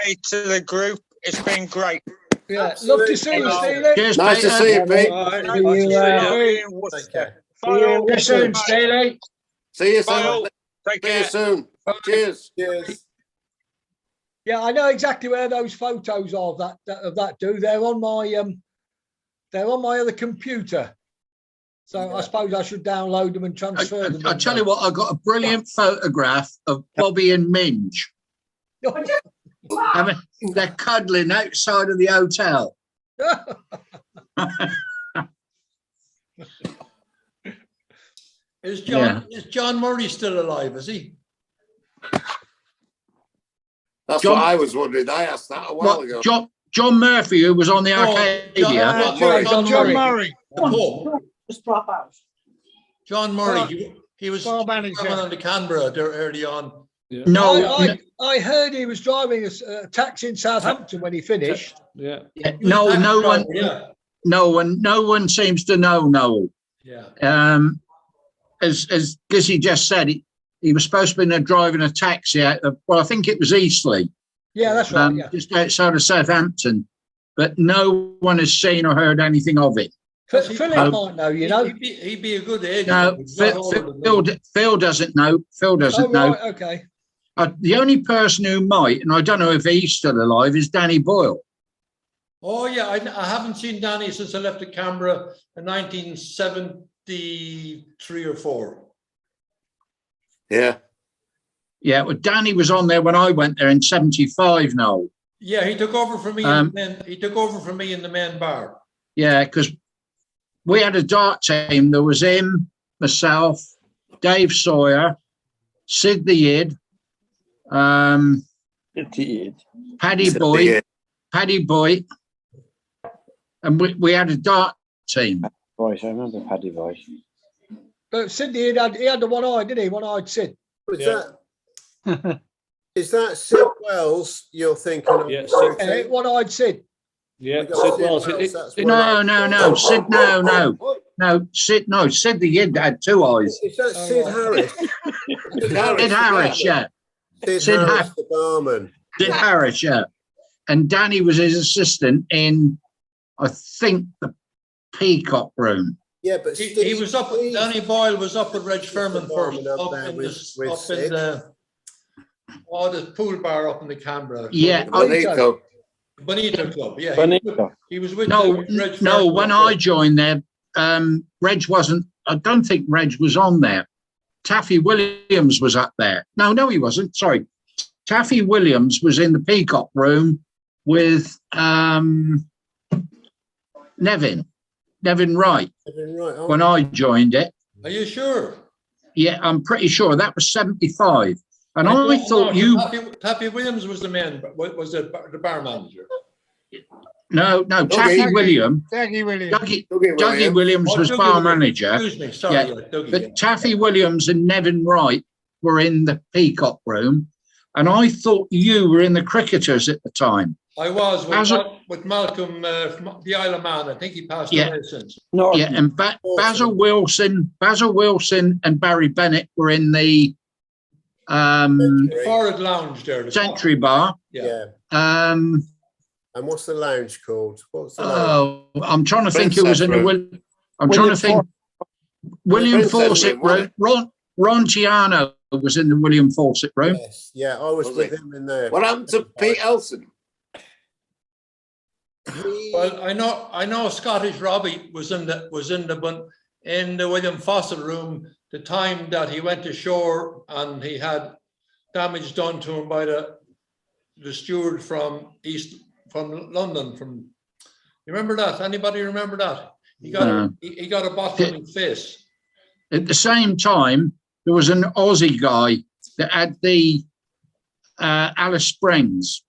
Speaker 8: me to the group. It's been great.
Speaker 3: Yeah, love to see you, Steely.
Speaker 4: Nice to see you, Pete.
Speaker 3: See you soon, Steely.
Speaker 4: See you soon.
Speaker 8: Take
Speaker 4: care. See you soon. Cheers.
Speaker 3: Yeah, I know exactly where those photos are of that dude. They're on my other computer. So I suppose I should download them and transfer them.
Speaker 7: I tell you what, I got a brilliant photograph of Bobby and Minge. I mean, they're cuddling outside of the hotel.
Speaker 14: Is John Murray still alive? Is he?
Speaker 4: That's what I was wondering. I asked that a while ago.
Speaker 7: John Murphy, who was on the Arcadia.
Speaker 14: John Murray.
Speaker 3: Just drop out.
Speaker 14: John Murray. He was driving on to Canberra early on.
Speaker 7: Yeah.
Speaker 3: I heard he was driving a taxi in Southampton when he finished.
Speaker 7: No one seems to know Noel.
Speaker 14: Yeah.
Speaker 7: As Gizzy just said, he was supposed to be driving a taxi out of, I think it was Eastleigh.
Speaker 3: Yeah, that's right.
Speaker 7: Just outside of Southampton, but no one has seen or heard anything of it.
Speaker 3: Philip might know, you know.
Speaker 14: He'd be a good agent.
Speaker 7: No, Phil doesn't know. Phil doesn't know.
Speaker 3: Right, okay.
Speaker 7: The only person who might, and I don't know if he's still alive, is Danny Boyle.
Speaker 14: Oh yeah, I haven't seen Danny since I left the Canberra in 1973 or 4.
Speaker 4: Yeah.
Speaker 7: Yeah, well, Danny was on there when I went there in 75 now.
Speaker 14: Yeah, he took over for me. He took over for me in the main bar.
Speaker 7: Yeah, because we had a dart team. There was him, myself, Dave Sawyer, Sid the Yid, Paddy Boy, and we had a dart team.
Speaker 17: Voice, I remember Paddy Voice.
Speaker 3: But Sid, he had the one eye, didn't he? One eyed Sid.
Speaker 2: Was is that Sid Wells you're thinking of?
Speaker 6: Yeah,
Speaker 3: one eyed Sid.
Speaker 6: Yeah, Sid Wells.
Speaker 7: No, Sid, no, Sid the Yid had 2 eyes.
Speaker 2: Is that Sid Harris?
Speaker 7: Sid Harris, yeah.
Speaker 2: Sid Harris, the barman.
Speaker 7: Sid Harris, yeah. And Danny was his assistant in, I think, the Peacock Room.
Speaker 2: Yeah, but
Speaker 14: he was up. Danny Boyle was up with Reg Furman first, up in the pool bar up in the Canberra.
Speaker 7: Yeah,
Speaker 14: Bonito Club. Yeah,
Speaker 17: Bonito.
Speaker 14: He was with
Speaker 7: No,
Speaker 14: Reg Furman
Speaker 7: when I joined there, Reg wasn't. I don't think Reg was on there. Taffy Williams was up there. No, he wasn't. Sorry, Taffy Williams was in the Peacock Room with Nevin Wright. When I joined it.
Speaker 14: Are you sure?
Speaker 7: Yeah, I'm pretty sure that was 75. And I thought
Speaker 14: Taffy Williams was the man, was the bar manager.
Speaker 7: No, Taffy Williams. Dougie Williams was bar manager.
Speaker 14: Excuse me, sorry.
Speaker 7: Yeah, but Taffy Williams and Nevin Wright were in the Peacock Room, and I thought you were in the Cricketers at the time.
Speaker 14: I was with Malcolm from the Isle of Man. I think he passed away since.
Speaker 7: Yeah, and Basil Wilson and Barry Bennett were in the
Speaker 14: Forward Lounge there. The
Speaker 7: Century Bar.
Speaker 14: Yeah.
Speaker 2: And what's the lounge called? What's the lounge?
Speaker 7: I'm trying to think who was in the. I'm trying to think. William Fawcett Room. Ron Giano was in the William Fawcett Room.
Speaker 2: Yes, yeah, I was with him in there.
Speaker 4: What happened to Pete Elson?
Speaker 14: Well, I know Scottish Robbie was in the William Fawcett Room the time that he went ashore and he had damage done to him by the steward from London. You remember that? Anybody remember that? He got a bottle in his face.
Speaker 7: At the same time, there was an Aussie guy that had the Alice Springs.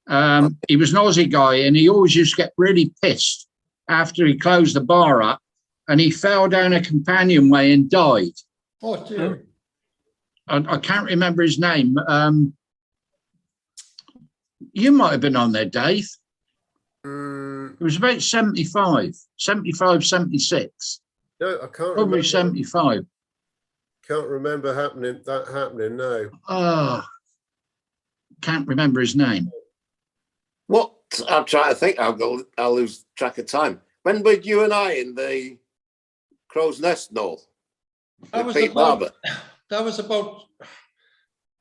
Speaker 7: He was an Aussie guy, and he always used to get really pissed after he closed the bar up, and he fell down a companionway and died.
Speaker 14: Oh dear!
Speaker 7: I can't remember his name. You might have been on there, Dave. It was about 75, 76.
Speaker 2: No, I can't.
Speaker 7: Probably
Speaker 2: remember.
Speaker 7: 75.
Speaker 2: Can't remember that happening. No.
Speaker 7: Oh, can't remember his name.
Speaker 4: What? I'm trying to think. I'll lose track of time. When were you and I in the Crow's Nest, Noel?
Speaker 14: That was about.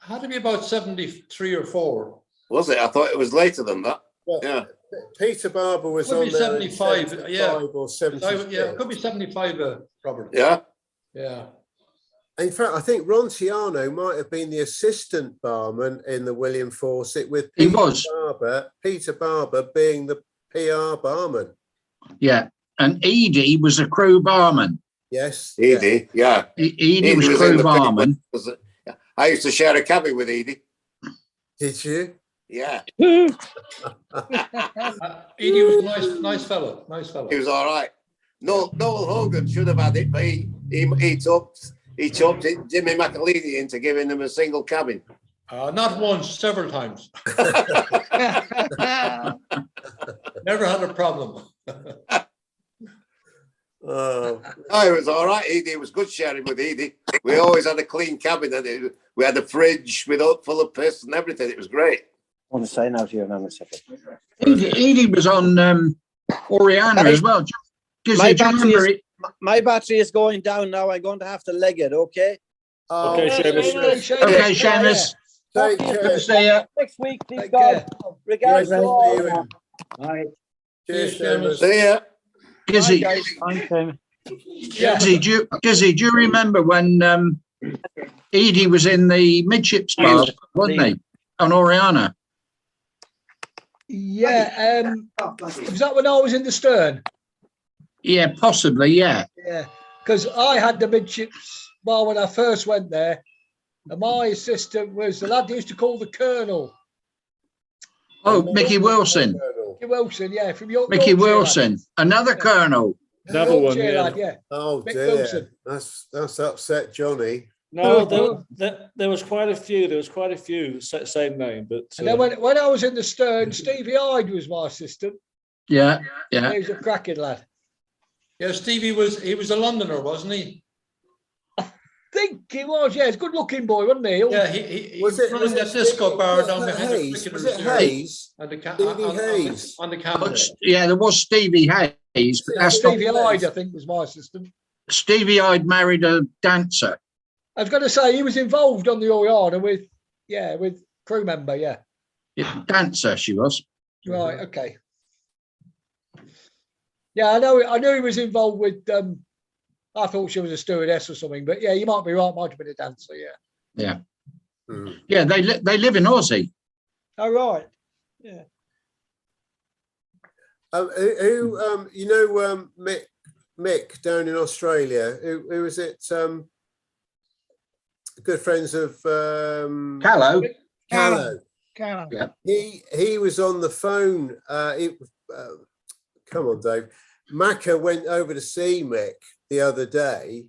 Speaker 14: Had to be about 73 or 4.
Speaker 4: Was it? I thought it was later than that.
Speaker 2: Well,
Speaker 4: yeah.
Speaker 2: Peter Barber was
Speaker 14: could
Speaker 2: on
Speaker 14: be
Speaker 2: there
Speaker 14: 75, yeah,
Speaker 2: or 76.
Speaker 14: Yeah, it could be 75, Robert.
Speaker 4: Yeah.
Speaker 14: Yeah.
Speaker 2: In fact, I think Ron Ciano might have been the assistant barman in the William Fawcett with Peter Barber being the PR barman.
Speaker 7: Yeah, and Edie was a crew barman.
Speaker 2: Yes.
Speaker 4: Edie, yeah.
Speaker 7: Edie was crew barman.
Speaker 4: I used to share a cabin with Edie.
Speaker 2: Did you?
Speaker 4: Yeah.
Speaker 14: Edie was a nice fellow.
Speaker 4: He was all right. Noel Hogan should have had it, but he talked Jimmy McAleedy into giving him a single cabin.
Speaker 14: Not once, several times. Never had a problem.
Speaker 4: It was all right. Edie, it was good sharing with Edie. We always had a clean cabin, and we had a fridge full of piss and everything. It was great.
Speaker 17: I want to say now to you, a second.
Speaker 7: Edie was on Oriana as well. Gizzy, do you remember it?
Speaker 15: My battery is going down now. I'm going to have to leg it. Okay.
Speaker 6: Okay, Seamus.
Speaker 7: Okay, Seamus.
Speaker 2: Take
Speaker 7: Good to see you.
Speaker 15: Next week, please
Speaker 2: Take
Speaker 15: God.
Speaker 2: care.
Speaker 15: Regards
Speaker 2: Nice
Speaker 15: to
Speaker 2: to
Speaker 15: all.
Speaker 2: see you.
Speaker 7: Right.
Speaker 2: Cheers,
Speaker 14: Cheers,
Speaker 2: Seamus.
Speaker 4: See ya.
Speaker 7: Gizzy,
Speaker 15: Bye, guys.
Speaker 11: Thanks, Seamus.
Speaker 7: Gizzy, do you remember when Edie was in the midships bar, wasn't he? On Oriana?
Speaker 3: Yeah. Was that when I was in the stern?
Speaker 7: Yeah, possibly, yeah.
Speaker 3: Yeah. Because I had the midships bar when I first went there. And my assistant was the lad they used to call the Colonel.
Speaker 7: Oh, Mickey Wilson.
Speaker 3: Mickey Wilson, yeah, from York.
Speaker 7: Mickey
Speaker 3: Yorkshire,
Speaker 7: Wilson.
Speaker 3: lad.
Speaker 7: Another Colonel.
Speaker 6: Another one,
Speaker 3: Yorkshire,
Speaker 6: yeah.
Speaker 3: lad, yeah.
Speaker 2: Oh
Speaker 3: Mick
Speaker 2: dear,
Speaker 3: Wilson.
Speaker 2: that's upset Johnny.
Speaker 6: No, there was quite a few. There was quite a few same name, but
Speaker 3: And then when I was in the stern, Stevie Hyde was my assistant.
Speaker 7: Yeah, yeah.
Speaker 3: He was a cracking lad.
Speaker 14: Yeah, Stevie he was a Londoner, wasn't he?
Speaker 3: I think he was, yeah. He's a good looking boy, wasn't he?
Speaker 14: Yeah, he was running that disco bar down behind the
Speaker 2: Hayes?
Speaker 14: cricketers
Speaker 2: Was it
Speaker 14: there.
Speaker 2: Hayes?
Speaker 14: On the
Speaker 2: Stevie Hayes.
Speaker 14: on the camera.
Speaker 7: Yeah, there was Stevie Hayes, but that's not.
Speaker 3: Stevie Hyde, I think, was my assistant.
Speaker 7: Stevie Hyde married a dancer.
Speaker 3: I was going to say he was involved on the Oriana with crew member, yeah.
Speaker 7: Yeah, dancer she was.
Speaker 3: Right, okay. Yeah, I knew he was involved with. I thought she was a stewardess or something, but yeah, you might be right. Might have been a dancer, yeah.
Speaker 7: Yeah. Yeah, they live in Aussie.
Speaker 3: Oh right. Yeah.
Speaker 2: Mick down in Australia. Who was it? Good friends of
Speaker 7: Callow.
Speaker 2: Callow.
Speaker 5: Yeah.
Speaker 2: He was on the phone. Come on, Dave. Macca went over to see Mick the other day,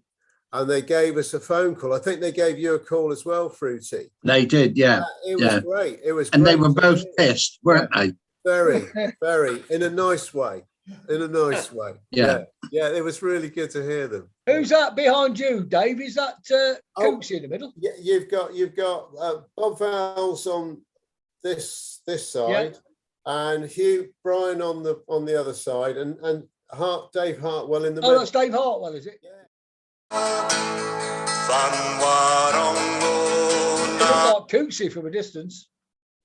Speaker 2: and they gave us a phone call. I think they gave you a call as well, Fruity.
Speaker 7: They did, yeah.
Speaker 2: It was great. It was,
Speaker 7: and
Speaker 2: great
Speaker 7: they were both pissed, weren't they?
Speaker 2: Very, very, in a nice way. In a nice way.
Speaker 7: Yeah.
Speaker 2: Yeah, it was really good to hear them.
Speaker 3: Who's that behind you, Dave? Is that Cooksey in the middle?
Speaker 2: Yeah, you've got Bob Valls on this side, and Brian on the other side, and Dave Hartwell in the middle.
Speaker 3: Oh, that's Dave Hartwell, is it?
Speaker 2: Yeah.
Speaker 3: It looked like Cooksey from a distance.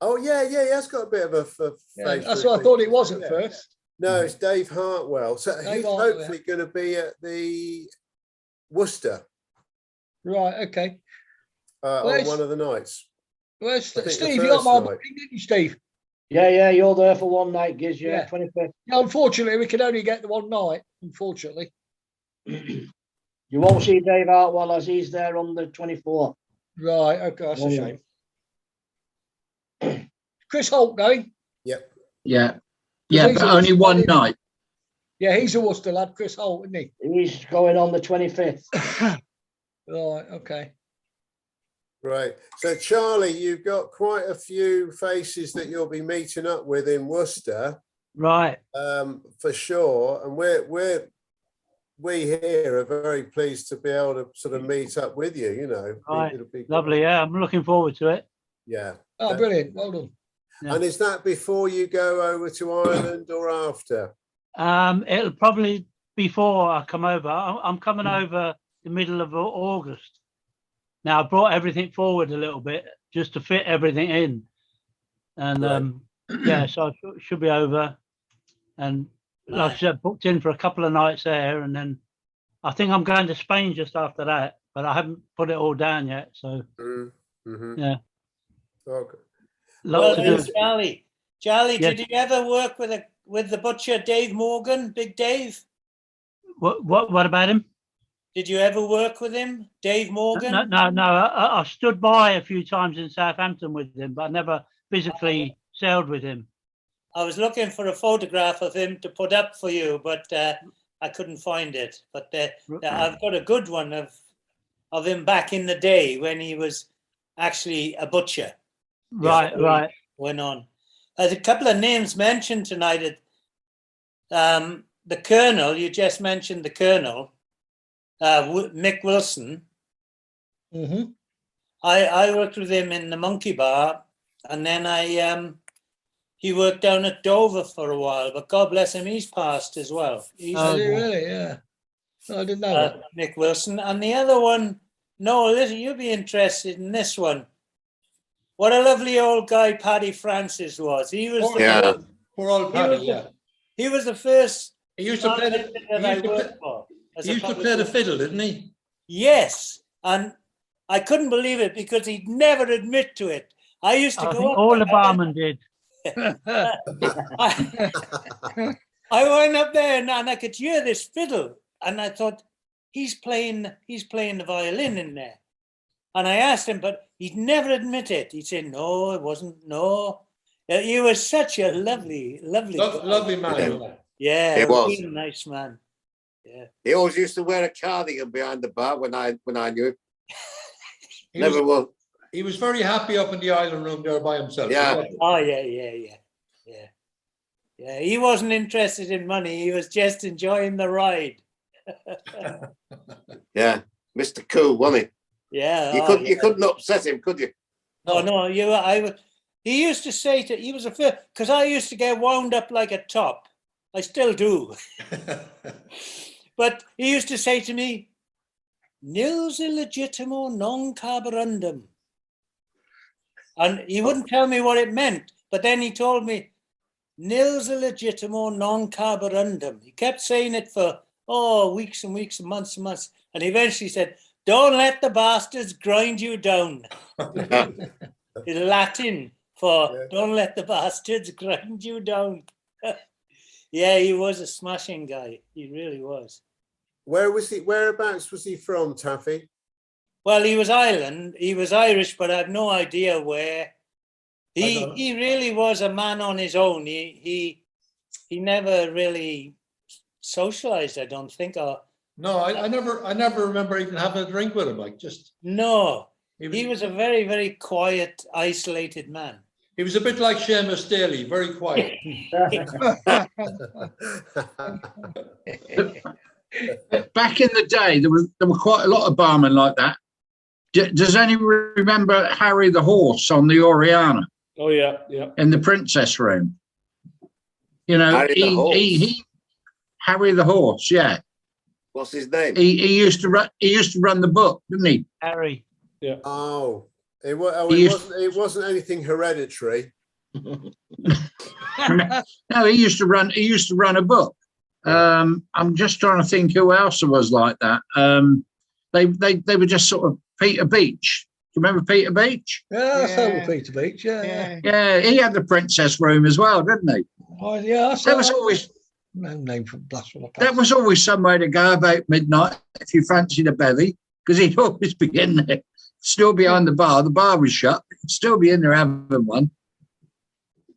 Speaker 2: Oh yeah, he has got a bit of a face.
Speaker 3: That's what I thought it was at first.
Speaker 2: No, it's Dave Hartwell. So he's hopefully going to be at the Worcester.
Speaker 3: Right. Okay.
Speaker 2: On one of the nights.
Speaker 3: Where's Steve? You got my booking, didn't you, Steve?
Speaker 9: Yeah, you're there for one night, Giz. Yeah, 25th.
Speaker 3: Yeah, unfortunately, we can only get the one night. Unfortunately.
Speaker 9: You won't see Dave Hartwell as he's there on the 24th.
Speaker 3: Right. Okay, that's a shame. Chris Holt going?
Speaker 2: Yep.
Speaker 7: Yeah. Yeah, but only one night.
Speaker 3: Yeah, he's a Worcester lad, Chris Holt, isn't he?
Speaker 9: He's going on the 25th.
Speaker 3: Right, okay.
Speaker 2: Right. So, Charlie, you've got quite a few faces that you'll be meeting up with in Worcester.
Speaker 11: Right.
Speaker 2: For sure. And we here are very pleased to be able to sort of meet up with you, you know.
Speaker 11: Right.
Speaker 2: It'll be
Speaker 11: Lovely, yeah. I'm looking forward to it.
Speaker 2: Yeah.
Speaker 3: Oh, brilliant. Well done.
Speaker 11: Yeah.
Speaker 2: And is that before you go over to Ireland or after?
Speaker 11: It'll probably before I come over. I'm coming over the middle of August. Now I brought everything forward a little bit just to fit everything in, and yeah, so I should be over. And like I said, booked in for a couple of nights there, and then I think I'm going to Spain just after that. But I haven't put it all down yet. So yeah.
Speaker 2: Okay.
Speaker 16: Well, Charlie, yes. Did you ever work with the butcher Dave Morgan, Big Dave?
Speaker 11: What about him?
Speaker 16: Did you ever work with him, Dave Morgan?
Speaker 11: No. I stood by a few times in Southampton with him, but I never physically sailed with him.
Speaker 16: I was looking for a photograph of him to put up for you, but I couldn't find it. But I've got a good one of him back in the day when he was actually a butcher.
Speaker 11: Right.
Speaker 16: Went on. There's a couple of names mentioned tonight. The Colonel, you just mentioned the Colonel, Mick Wilson.
Speaker 3: Mm-hmm.
Speaker 16: I worked with him in the Monkey Bar, and then he worked down at Dover for a while, but God bless him, he's passed as well. He's
Speaker 3: Really? Yeah. No, I didn't know that.
Speaker 16: Nick Wilson. And the other one, no, listen, you'll be interested in this one. What a lovely old guy Paddy Francis was. He was
Speaker 14: poor old Paddy.
Speaker 16: He was the first.
Speaker 14: He used to play the, he used to play the fiddle, didn't he?
Speaker 16: Yes, and I couldn't believe it because he'd never admit to it. I used to go up.
Speaker 11: All the barmen did.
Speaker 16: I went up there and I could hear this fiddle, and I thought he's playing the violin in there. And I asked him, but he'd never admit it. He'd say, "No, it wasn't. No." He was such a lovely
Speaker 14: lovely man.
Speaker 16: Yeah,
Speaker 4: he was
Speaker 16: a nice man. Yeah,
Speaker 4: he always used to wear a cardigan behind the bar when I knew him.
Speaker 14: He was very happy up in the island room there by himself.
Speaker 4: Yeah.
Speaker 16: Oh yeah. He wasn't interested in money. He was just enjoying the ride.
Speaker 4: Yeah, Mr. Cool, wasn't he?
Speaker 16: Yeah.
Speaker 4: You couldn't upset him, could you?
Speaker 16: No. He used to say he was a first, because I used to get wound up like a top. I still do. But he used to say to me, "Nils illegitimo non carborundum." And he wouldn't tell me what it meant, but then he told me, "Nils illegitimo non carborundum." He kept saying it for weeks and weeks and months, and eventually said, "Don't let the bastards grind you down." In Latin for "Don't let the bastards grind you down." Yeah, he was a smashing guy. He really was.
Speaker 2: Whereabouts was he from, Taffy?
Speaker 16: Well, he was Irish, but I have no idea where. He really was a man on his own. He never really socialized, I don't think.
Speaker 14: No, I never remember even having a drink with him.
Speaker 16: No. He was a very, very quiet, isolated man.
Speaker 14: He was a bit like Seamus Daly, very quiet.
Speaker 7: Back in the day, there were quite a lot of barmen like that. Does anyone remember Harry the Horse on the Oriana?
Speaker 6: Oh yeah.
Speaker 7: In the Princess Room. You know, Harry the Horse, yeah.
Speaker 4: What's his name?
Speaker 7: He used to run the book, didn't he?
Speaker 11: Harry.
Speaker 6: Yeah.
Speaker 2: Oh, it wasn't anything hereditary.
Speaker 7: No, he used to run a book. I'm just trying to think who else was like that. They were just sort of Peter Beach. Do you remember Peter Beach?
Speaker 3: Yeah, I saw Peter Beach. Yeah,
Speaker 7: he had the Princess Room as well, didn't he?
Speaker 3: Oh, yeah,
Speaker 7: there was always
Speaker 3: no name from Blasphemy.
Speaker 7: There was always somewhere to go about midnight if you fancied a bevy, because he'd always be in there, still behind the bar. The bar was shut. He'd still be in there having one.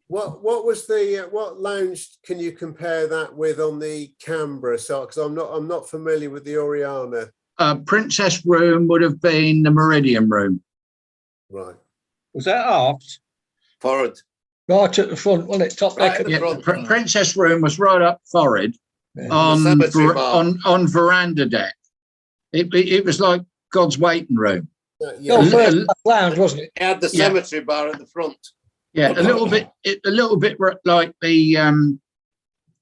Speaker 2: What was what lounge can you compare that with on the Canberra side? Because I'm not familiar with the Oriana.
Speaker 7: Princess Room would have been the Meridian Room.
Speaker 2: Right.
Speaker 5: Was that aft?
Speaker 4: Forward.
Speaker 3: Right at the front, wasn't it? Top deck.
Speaker 7: Yeah, the Princess Room was right up forward on veranda deck. It was like God's waiting room.
Speaker 3: First lounge, wasn't it?
Speaker 4: It had the cemetery bar at the front.
Speaker 7: Yeah, a little bit like the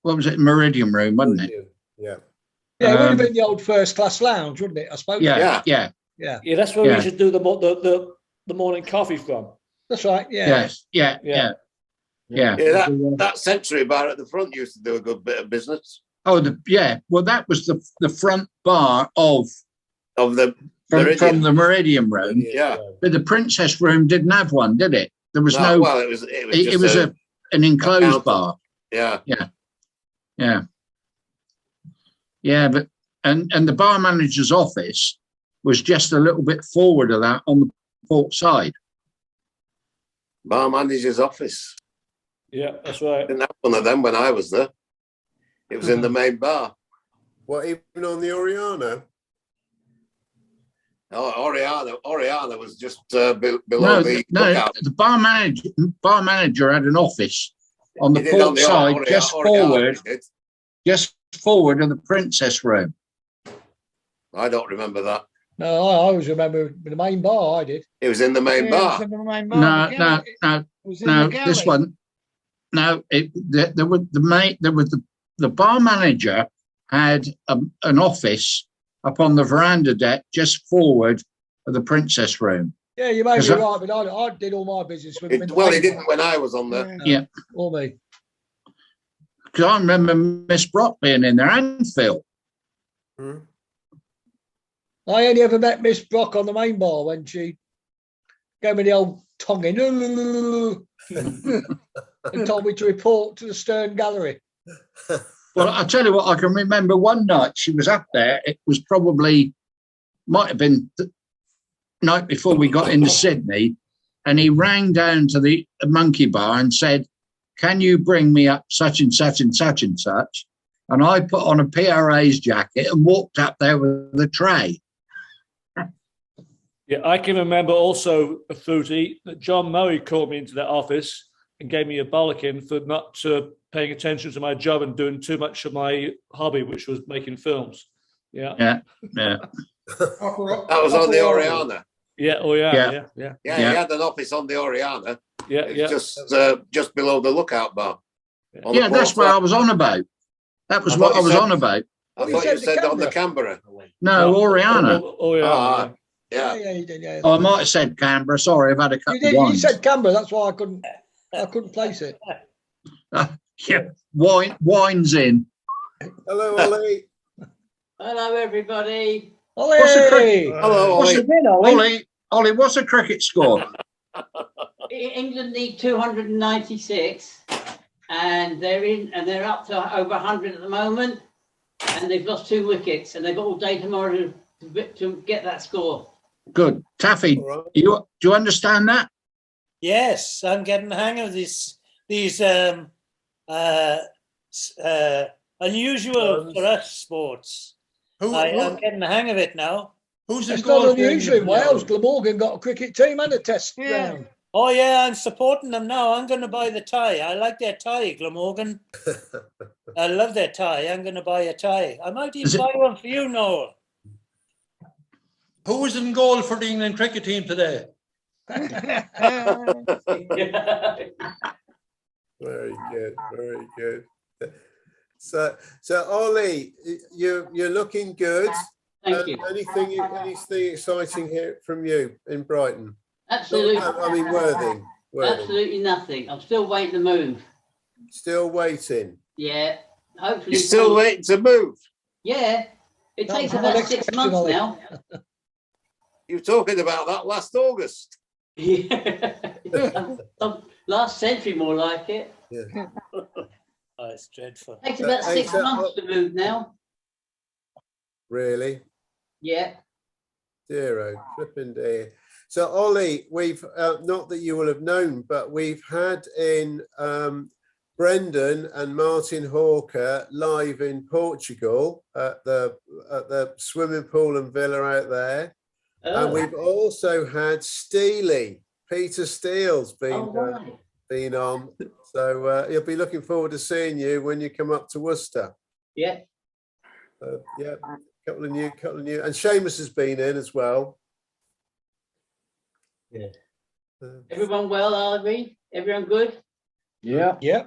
Speaker 7: what was it, Meridian Room, wasn't it?
Speaker 2: Yeah.
Speaker 3: Yeah, it would have been the old first class lounge, wouldn't it? I suppose.
Speaker 7: Yeah.
Speaker 6: That's where we should do the morning coffee from.
Speaker 3: That's right. Yeah.
Speaker 7: Yeah.
Speaker 4: That century bar at the front used to do a good bit of business.
Speaker 7: Oh, well, that was the front bar of
Speaker 4: the
Speaker 7: from the Meridian Room.
Speaker 4: Yeah.
Speaker 7: But the Princess Room didn't have one, did it? There was no.
Speaker 4: Well, it was
Speaker 7: an enclosed bar.
Speaker 4: Yeah.
Speaker 7: But and the bar manager's office was just a little bit forward of that on the port side.
Speaker 4: Bar manager's office.
Speaker 6: Yeah, that's right.
Speaker 4: Didn't have one of them when I was there. It was in the main bar.
Speaker 2: What, even on the Oriana?
Speaker 4: Oh, Oriana was just below the lookout.
Speaker 7: The bar manager had an office on the port side, just forward of the Princess Room.
Speaker 4: I don't remember that.
Speaker 3: No, I always remember the main bar. I did.
Speaker 4: It was in the main bar.
Speaker 7: No. This one. No, there was the bar manager had an office up on the veranda deck just forward of the princess room.
Speaker 3: Yeah, you may be right, but I did all my business with him.
Speaker 4: Well, he didn't when I was on there.
Speaker 7: Yeah.
Speaker 3: Or me.
Speaker 7: Because I remember Miss Brock being in there and Phil.
Speaker 2: Hmm.
Speaker 3: I only ever met Miss Brock on the main bar when she gave me the old tonguing and told me to report to the Stern Gallery.
Speaker 7: Well, I'll tell you what, I can remember one night she was up there. It was might have been the night before we got into Sydney, and he rang down to the monkey bar and said, "Can you bring me up such and such and such and such?" And I put on a PRA's jacket and walked up there with a tray.
Speaker 6: Yeah, I can remember also a fruity that John Murray called me into that office and gave me a bollocking for not paying attention to my job and doing too much of my hobby, which was making films. Yeah.
Speaker 7: Yeah.
Speaker 4: That was on the Oriana.
Speaker 6: Yeah, yeah.
Speaker 4: He had an office on the Oriana.
Speaker 6: Yeah,
Speaker 4: It's just below the lookout bar.
Speaker 7: Yeah, that's what I was on about. That was what I was on about.
Speaker 4: I thought you said on the Canberra.
Speaker 7: No, Oriana.
Speaker 6: Oriana.
Speaker 4: Yeah.
Speaker 3: You did, yeah.
Speaker 7: Oh, I might have said Canberra. Sorry, I've had a couple of wines.
Speaker 3: You said Canberra, that's why I couldn't place it.
Speaker 7: Yeah, wine's in.
Speaker 2: Hello, Ollie.
Speaker 10: Hello, everybody.
Speaker 3: Ollie.
Speaker 7: What's the cricket?
Speaker 4: Hello,
Speaker 7: Ollie. Ollie, what's the cricket score?
Speaker 10: England need 296, and they're up to over 100 at the moment, and they've lost 2 wickets, and they've got all day tomorrow to get that score.
Speaker 7: Good. Taffy, do you understand that?
Speaker 16: Yes, I'm getting the hang of these unusual for us sports. I'm getting the hang of it now.
Speaker 3: It's not unusual in Wales. Glamorgan got a cricket team and a test round.
Speaker 16: Oh yeah, I'm supporting them now. I'm going to buy the tie. I like their tie, Glamorgan. I love their tie. I'm going to buy a tie. I might even buy one for you, Noel.
Speaker 14: Who was in goal for the England cricket team today?
Speaker 2: Very good, very good. So Ollie, you're looking good.
Speaker 10: Thank you.
Speaker 2: Anything exciting here from you in Brighton?
Speaker 10: Absolutely.
Speaker 2: I mean, Worthing.
Speaker 10: Absolutely nothing. I'm still waiting to move.
Speaker 2: Still waiting.
Speaker 10: Yeah. Hopefully.
Speaker 4: You're still waiting to move?
Speaker 10: Yeah. It takes about 6 months now.
Speaker 4: You were talking about that last August.
Speaker 10: Yeah. Last century, more like it.
Speaker 2: Yeah.
Speaker 16: Oh, it's dreadful.
Speaker 10: Takes about 6 months to move now.
Speaker 2: Really?
Speaker 10: Yeah.
Speaker 2: Dear, flipping dear. So Ollie, we've not that you will have known, but we've had in Brendan and Martin Hawker live in Portugal at the swimming pool and villa out there.
Speaker 10: Oh.
Speaker 2: And we've also had Steele, Peter Steele's been on. So he'll be looking forward to seeing you when you come up to Worcester.
Speaker 10: Yeah.
Speaker 2: Yeah, couple of new, and Seamus has been in as well.
Speaker 10: Yeah. Everyone well, are we? Everyone good?
Speaker 3: Yeah.
Speaker 2: Yeah.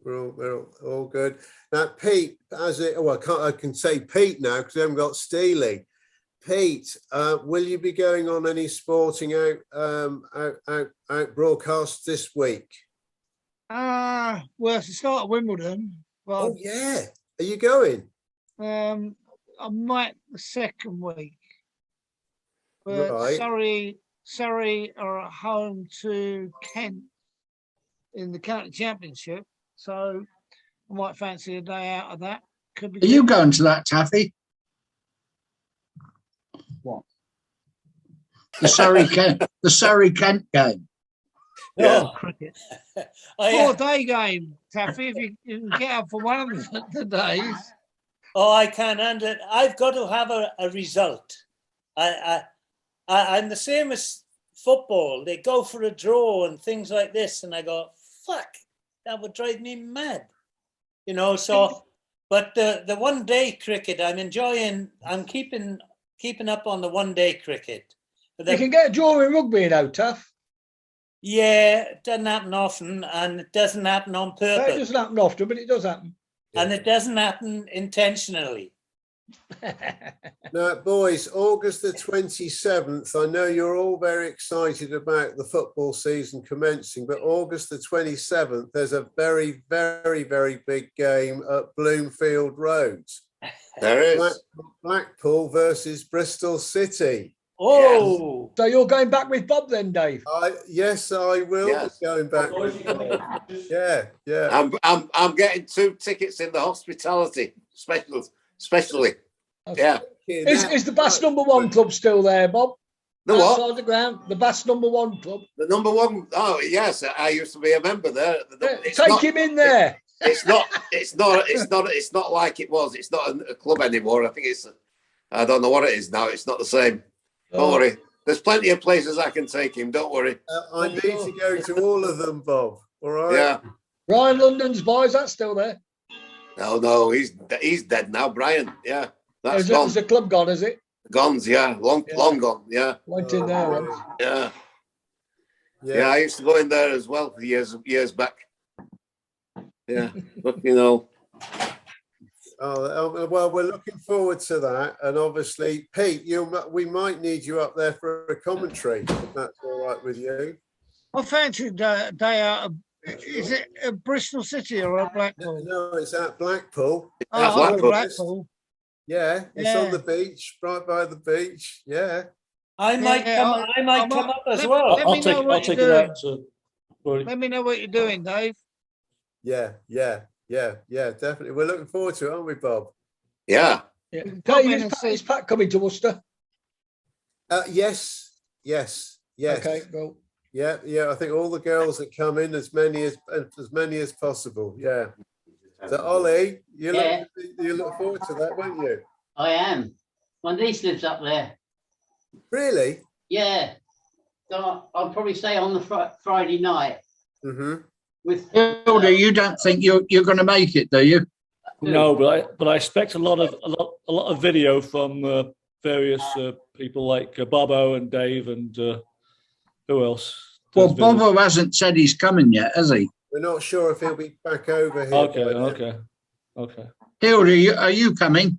Speaker 2: We're all good. Now, Pete, I can say Pete now because I haven't got Steely. Pete, will you be going on any sporting out broadcasts this week?
Speaker 5: Well, it's the start of Wimbledon. But,
Speaker 2: oh yeah, are you going?
Speaker 5: I might the second week. But
Speaker 2: Right.
Speaker 5: Surrey are at home to Kent in the county championship, so I might fancy a day out of that. Could be.
Speaker 7: Are you going to that, Taffy?
Speaker 5: What?
Speaker 7: The Surrey Kent game.
Speaker 16: Yeah.
Speaker 5: Cricket.
Speaker 16: 4-day
Speaker 5: game, Taffy. If you can get up for one of the days.
Speaker 16: Oh, I can, and I've got to have a result. I'm the same as football. They go for a draw and things like this, and I go, fuck, that would drive me mad. You know, so, but the one-day cricket, I'm enjoying, I'm keeping up on the one-day cricket.
Speaker 3: You can get a draw in rugby, you know, Tough.
Speaker 16: Yeah, it doesn't happen often, and it doesn't happen on
Speaker 3: No, it
Speaker 16: purpose,
Speaker 3: doesn't happen often, but it does happen.
Speaker 16: and it doesn't happen intentionally.
Speaker 2: Now, boys, August the 27th, I know you're all very excited about the football season commencing, but August the 27th, there's a very, very, very big game at Bloomfield Road.
Speaker 4: There is.
Speaker 2: Blackpool versus Bristol City.
Speaker 16: Oh,
Speaker 3: so you're going back with Bob then, Dave?
Speaker 2: Yes, I will
Speaker 4: Yes.
Speaker 2: be going back with Bob. Yeah.
Speaker 4: I'm getting 2 tickets in the hospitality especially. Yeah.
Speaker 3: Is the Bass number 1 club still there, Bob?
Speaker 4: The what?
Speaker 3: Outside the ground, the Bass number 1 club.
Speaker 4: The number 1. Oh yes, I used to be a member there.
Speaker 3: Take him in there.
Speaker 4: It's not like it was. It's not a club anymore. I think I don't know what it is now. It's not the same. Don't worry. There's plenty of places I can take him. Don't worry.
Speaker 2: I need to go to all of them, Bob. All right.
Speaker 4: Yeah.
Speaker 3: Brian London's boys, that's still there.
Speaker 4: No, he's dead now, Brian. Yeah, that's gone.
Speaker 3: Is the club gone? Is it?
Speaker 4: Gone, yeah, long gone. Yeah.
Speaker 3: Went in there once.
Speaker 4: Yeah. I used to go in there as well years back. Yeah, but
Speaker 2: Oh, well, we're looking forward to that, and obviously, Pete, we might need you up there for a commentary, if that's all right with you.
Speaker 5: I fancy day out. Is it at Bristol City or at Blackpool?
Speaker 2: No, it's at Blackpool.
Speaker 5: Blackpool.
Speaker 2: Yeah, it's on the beach, right by the beach. Yeah.
Speaker 16: I might come up as well.
Speaker 5: I'll
Speaker 6: take it out.
Speaker 5: Let me know what you're doing, Dave.
Speaker 2: Yeah, definitely. We're looking forward to it, aren't we, Bob?
Speaker 4: Yeah.
Speaker 3: Dave, is Pat coming to Worcester?
Speaker 2: Yes.
Speaker 3: Okay, well.
Speaker 2: Yeah. I think all the girls that come in, as many as possible. Yeah. So Ollie, you look forward to that, won't you?
Speaker 10: I am. My niece lives up there.
Speaker 2: Really?
Speaker 10: Yeah. So I'll probably stay on the Friday night.
Speaker 2: Mm-hmm.
Speaker 10: With
Speaker 7: Hilda, you don't think you're going to make it, do you?
Speaker 6: No, but I expect a lot of video from various people like Bobo and Dave and who else?
Speaker 7: Well, Bobo hasn't said he's coming yet, has he?
Speaker 2: We're not sure if he'll be back over here.
Speaker 6: Okay.
Speaker 7: Hilda, are you coming?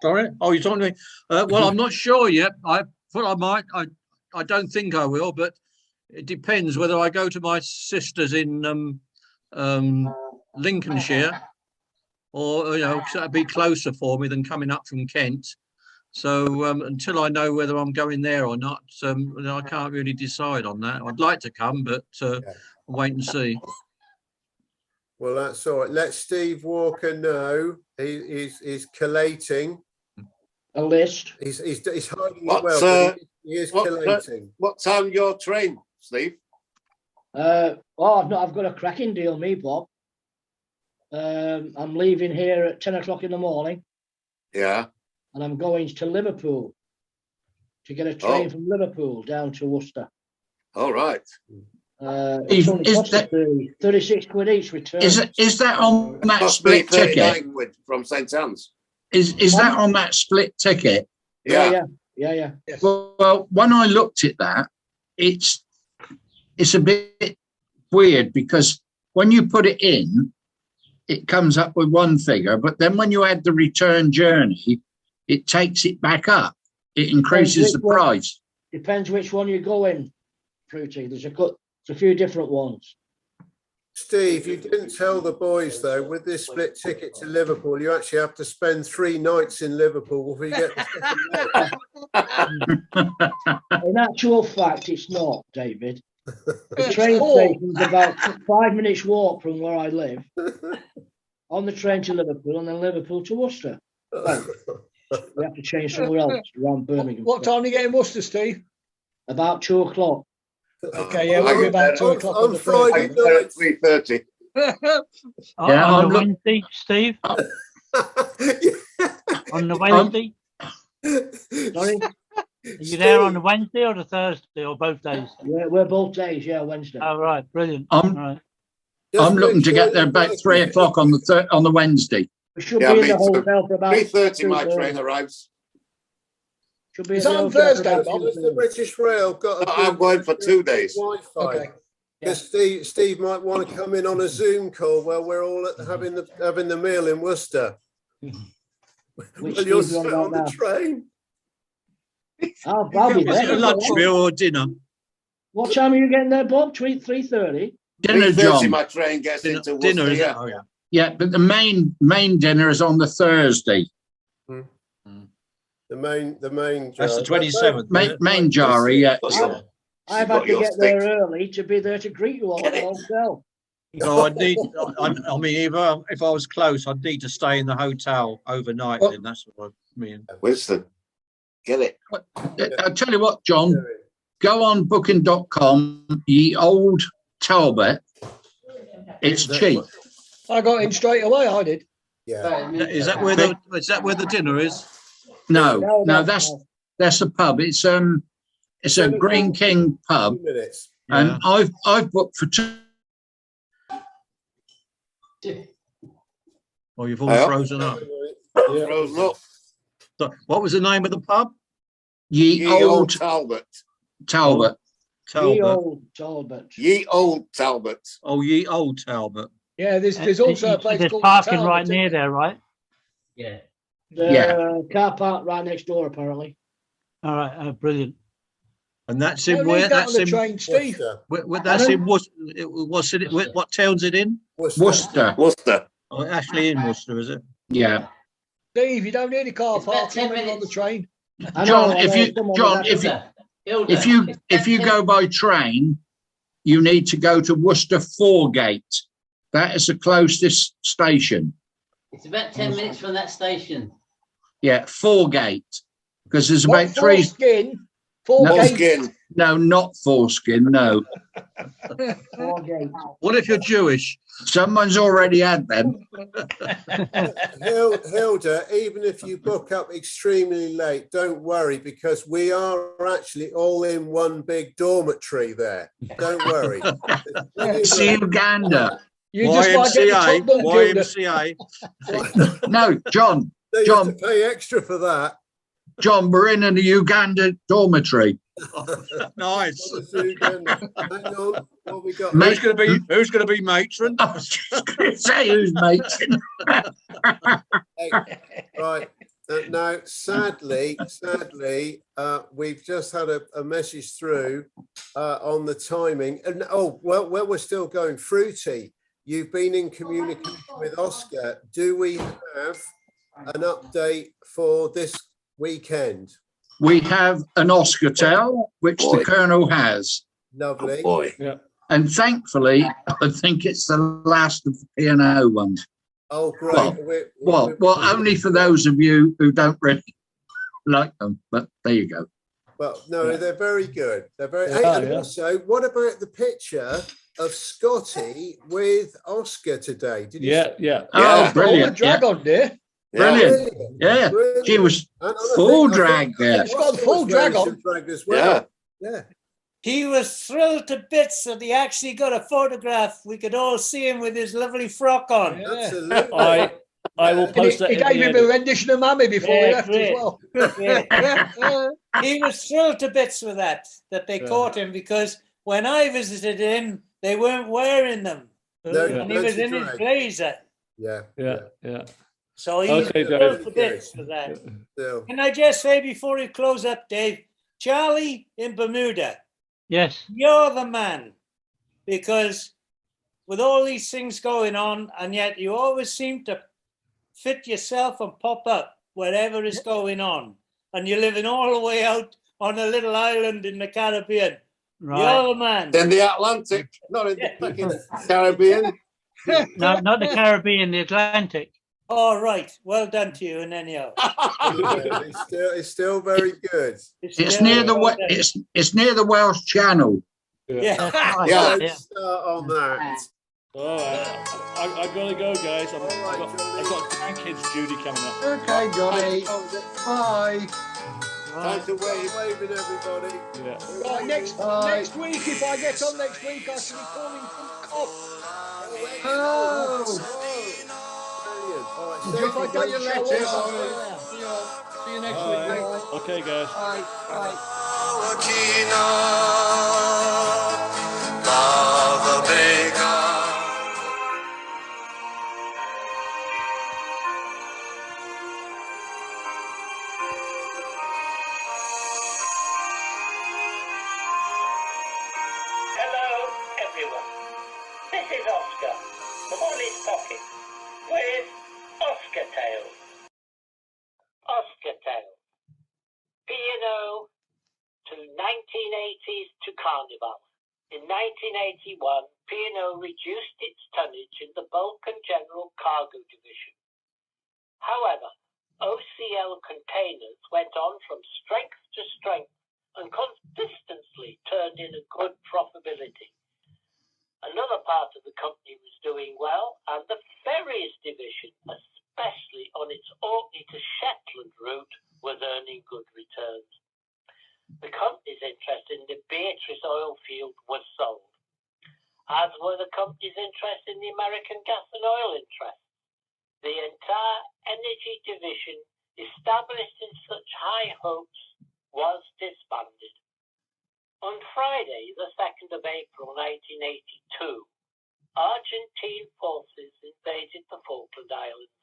Speaker 9: Sorry? Oh, you're talking to me? Well, I'm not sure yet. I thought I might. I don't think I will, but it depends whether I go to my sister's in Lincolnshire, or that'd be closer for me than coming up from Kent. So until I know whether I'm going there or not, I can't really decide on that. I'd like to come, but wait and see.
Speaker 2: Well, that's all right. Let Steve Walker know. He's collating
Speaker 18: a list.
Speaker 2: He's hiding it well. He is collating.
Speaker 4: What time your train, Steve?
Speaker 18: I've got a cracking deal, me, Bob. I'm leaving here at 10 o'clock in the morning.
Speaker 4: Yeah.
Speaker 18: And I'm going to Liverpool to get a train from Liverpool down to Worcester.
Speaker 4: All right.
Speaker 18: It's only cost 36 quid each return.
Speaker 7: Is that on that split ticket?
Speaker 4: From St. Anne's.
Speaker 7: Is that on that split ticket?
Speaker 18: Yeah.
Speaker 7: Well, when I looked at that, it's a bit weird because when you put it in, it comes up with one figure, but then when you add the return journey, it takes it back up. It increases the price.
Speaker 18: Depends which one you go in, Fruity. There's a few different ones.
Speaker 2: Steve, you didn't tell the boys though, with this split ticket to Liverpool, you actually have to spend 3 nights in Liverpool before you get the
Speaker 18: In actual fact, it's not, David. The train station's about 5 minutes walk from where I live. On the train to Liverpool and then Liverpool to Worcester. We have to change somewhere else around Birmingham.
Speaker 3: What time do you get in Worcester, Steve?
Speaker 18: About 2 o'clock.
Speaker 3: Okay, yeah, we'll be about 2 o'clock
Speaker 2: on Friday night.
Speaker 4: 3:30.
Speaker 11: On the Wednesday, Steve? On the Wednesday?
Speaker 18: Sorry?
Speaker 11: Are you there on the Wednesday or the Thursday or both days?
Speaker 18: We're both days, Wednesday.
Speaker 11: Oh, right, brilliant.
Speaker 7: I'm looking to get there about 3 o'clock on the Wednesday.
Speaker 18: We should be in the hotel for about
Speaker 4: 3:30. My train arrives.
Speaker 18: She'll be
Speaker 3: It's
Speaker 18: at the
Speaker 3: on
Speaker 18: hotel for
Speaker 3: Thursday,
Speaker 18: about
Speaker 3: Bob.
Speaker 2: Has the
Speaker 18: 2:30.
Speaker 2: British Rail got a
Speaker 4: I'm going for 2 days.
Speaker 2: Wi-Fi?
Speaker 3: Okay.
Speaker 2: Because Steve might want to come in on a Zoom call while we're all having the meal in Worcester.
Speaker 18: Which
Speaker 2: Well, you're
Speaker 18: Steve you on
Speaker 2: sit
Speaker 18: about
Speaker 2: on the
Speaker 18: now?
Speaker 2: train.
Speaker 18: I'll be
Speaker 9: Is it
Speaker 18: there.
Speaker 9: a lunch meal or dinner?
Speaker 18: What time are you getting there, Bob? 3:30?
Speaker 7: Dinner,
Speaker 4: 3:30
Speaker 7: John.
Speaker 4: my train gets into
Speaker 9: Dinner,
Speaker 4: Worcester,
Speaker 9: is it?
Speaker 4: yeah.
Speaker 9: Oh, yeah.
Speaker 7: Yeah, but the main dinner is on the Thursday.
Speaker 2: The main
Speaker 9: That's the
Speaker 2: jar.
Speaker 9: 27th.
Speaker 7: Main Jari, yeah.
Speaker 18: I've had to get there early to be there to greet you all at the hotel.
Speaker 9: So I'd need, I mean, if I was close, I'd need to stay in the hotel overnight. Then that's what I mean.
Speaker 4: Winston, get it.
Speaker 7: I'll tell you what, John, go on booking.com, ye old Talbot. It's cheap.
Speaker 3: I got in straight away. I did.
Speaker 2: Yeah.
Speaker 9: Is that where the dinner is?
Speaker 7: No, that's a pub. It's a Green King pub, and I've booked for 2.
Speaker 9: Oh, you've all frozen up.
Speaker 4: Frozen up.
Speaker 9: So, what was the name of the pub?
Speaker 7: Ye old
Speaker 4: Talbot.
Speaker 7: Talbot.
Speaker 18: Ye old Talbot.
Speaker 4: Ye old Talbot.
Speaker 9: Oh, ye old Talbot.
Speaker 3: Yeah, there's also a place
Speaker 11: There's
Speaker 3: called
Speaker 11: parking
Speaker 3: Talbot,
Speaker 11: right
Speaker 3: isn't
Speaker 11: near
Speaker 3: there?
Speaker 11: there, right?
Speaker 10: Yeah.
Speaker 18: The car park right next door, apparently.
Speaker 11: All right, brilliant.
Speaker 9: And that's
Speaker 3: No
Speaker 9: in
Speaker 3: need
Speaker 9: where?
Speaker 3: that
Speaker 9: That's
Speaker 3: on the
Speaker 9: in.
Speaker 3: train, Steve.
Speaker 9: That's in Worcester. What town's it in?
Speaker 7: Worcester.
Speaker 4: Worcester.
Speaker 9: Oh, actually in Worcester, is it?
Speaker 7: Yeah.
Speaker 3: Steve, you don't need a car
Speaker 10: It's about
Speaker 3: parking
Speaker 10: 10
Speaker 3: when you're on the
Speaker 10: minutes.
Speaker 3: train.
Speaker 7: John, if you go by train, you need to go to Worcester Foregate. That is the closest station.
Speaker 10: It's about 10 minutes from that station.
Speaker 7: Yeah, Foregate, because there's
Speaker 3: What,
Speaker 7: about 3.
Speaker 3: Foreskin?
Speaker 4: Foreskin.
Speaker 7: No, not foreskin. No.
Speaker 9: What if you're Jewish?
Speaker 7: Someone's already had them.
Speaker 2: Hilda, even if you book up extremely late, don't worry, because we are actually all in one big dormitory there. Don't worry.
Speaker 7: It's Uganda.
Speaker 3: You just might get the top bunk, Hilda.
Speaker 9: YMCA.
Speaker 7: No, John.
Speaker 2: You have to pay extra for that.
Speaker 7: John, we're in a Uganda dormitory.
Speaker 9: Nice.
Speaker 2: Hang on. What we got?
Speaker 9: Who's going to be matron?
Speaker 7: I was just going to say who's matron.
Speaker 2: Right. Now, sadly, we've just had a message through on the timing. And well, we're still going. Fruity, you've been in communication with Oscar. Do we have an update for this weekend?
Speaker 7: We have an Oscartel, which the Colonel has.
Speaker 2: Lovely.
Speaker 6: Yeah.
Speaker 7: And thankfully, I think it's the last of the P&O ones.
Speaker 2: Oh, great.
Speaker 7: Well, only for those of you who don't really like them, but there you go.
Speaker 2: Well, no, they're very good. They're very.
Speaker 7: Yeah,
Speaker 2: and also, what about the picture of Scotty with Oscar today? Did you see?
Speaker 6: Yeah.
Speaker 7: Oh, brilliant.
Speaker 3: Drag on there.
Speaker 7: Brilliant. Yeah. She was full drag there.
Speaker 3: It's got full drag on.
Speaker 2: As well. Yeah.
Speaker 16: He was thrilled to bits that he actually got a photograph. We could all see him with his lovely frock on.
Speaker 2: Absolutely.
Speaker 6: I will post that.
Speaker 3: He gave him a rendition of Mammy before he left
Speaker 16: great.
Speaker 3: as well.
Speaker 16: He was thrilled to bits with that they caught him, because when I visited him, they weren't wearing them.
Speaker 2: No,
Speaker 16: And he was in his blazer.
Speaker 2: Yeah.
Speaker 16: So he's
Speaker 6: Okay,
Speaker 16: thrilled
Speaker 6: Dave.
Speaker 16: to bits for that.
Speaker 2: Still.
Speaker 16: Can I just say before you close up, Dave, Charlie in Bermuda,
Speaker 11: Yes.
Speaker 16: you're the man, because with all these things going on, and yet you always seem to fit yourself and pop up wherever is going on, and you're living all the way out on a little island in the Caribbean.
Speaker 11: Right.
Speaker 16: You're the man.
Speaker 4: In the Atlantic, not in the fucking Caribbean.
Speaker 11: No, not the Caribbean, the Atlantic.
Speaker 16: All right. Well done to you, and anyhow.
Speaker 2: It's still very good.
Speaker 7: It's near the it's near the Welsh Channel.
Speaker 16: Yeah.
Speaker 2: Let's start on that.
Speaker 6: All right. I've got to go, guys. I've got grandkids' duty coming up.
Speaker 3: Okay, Johnny. Bye.
Speaker 2: Time to waving everybody.
Speaker 6: Yeah.
Speaker 3: Right, next week, if I get on next week, I shall be calling from Cough.
Speaker 2: Oh, brilliant. All right,
Speaker 3: If I don't, you'll let
Speaker 2: Cheers.
Speaker 3: one.
Speaker 14: See you next week. Bye.
Speaker 6: Okay, guys.
Speaker 14: Bye. Bye.
Speaker 1: Wakina, Lava Vega.
Speaker 19: Hello, everyone. This is Oscar, the Molly's Pocket, with Oscar Tales. Oscar Tales. P&O to 1980s to Carnival. In 1981, P&O reduced its tonnage in the bulk and general cargo division. However, OCL containers went on from strength to strength and consistently turned in a good profitability. Another part of the company was doing well, and the ferries division, especially on its Orkney to Shetland route, was earning good returns. The company's interest in the Beatrice oil field was sold, as were the company's interest in the American gas and oil interest. The entire energy division, established in such high hopes, was disbanded. On Friday, the 2nd of April 1982, Argentine forces invaded the Falkland Islands.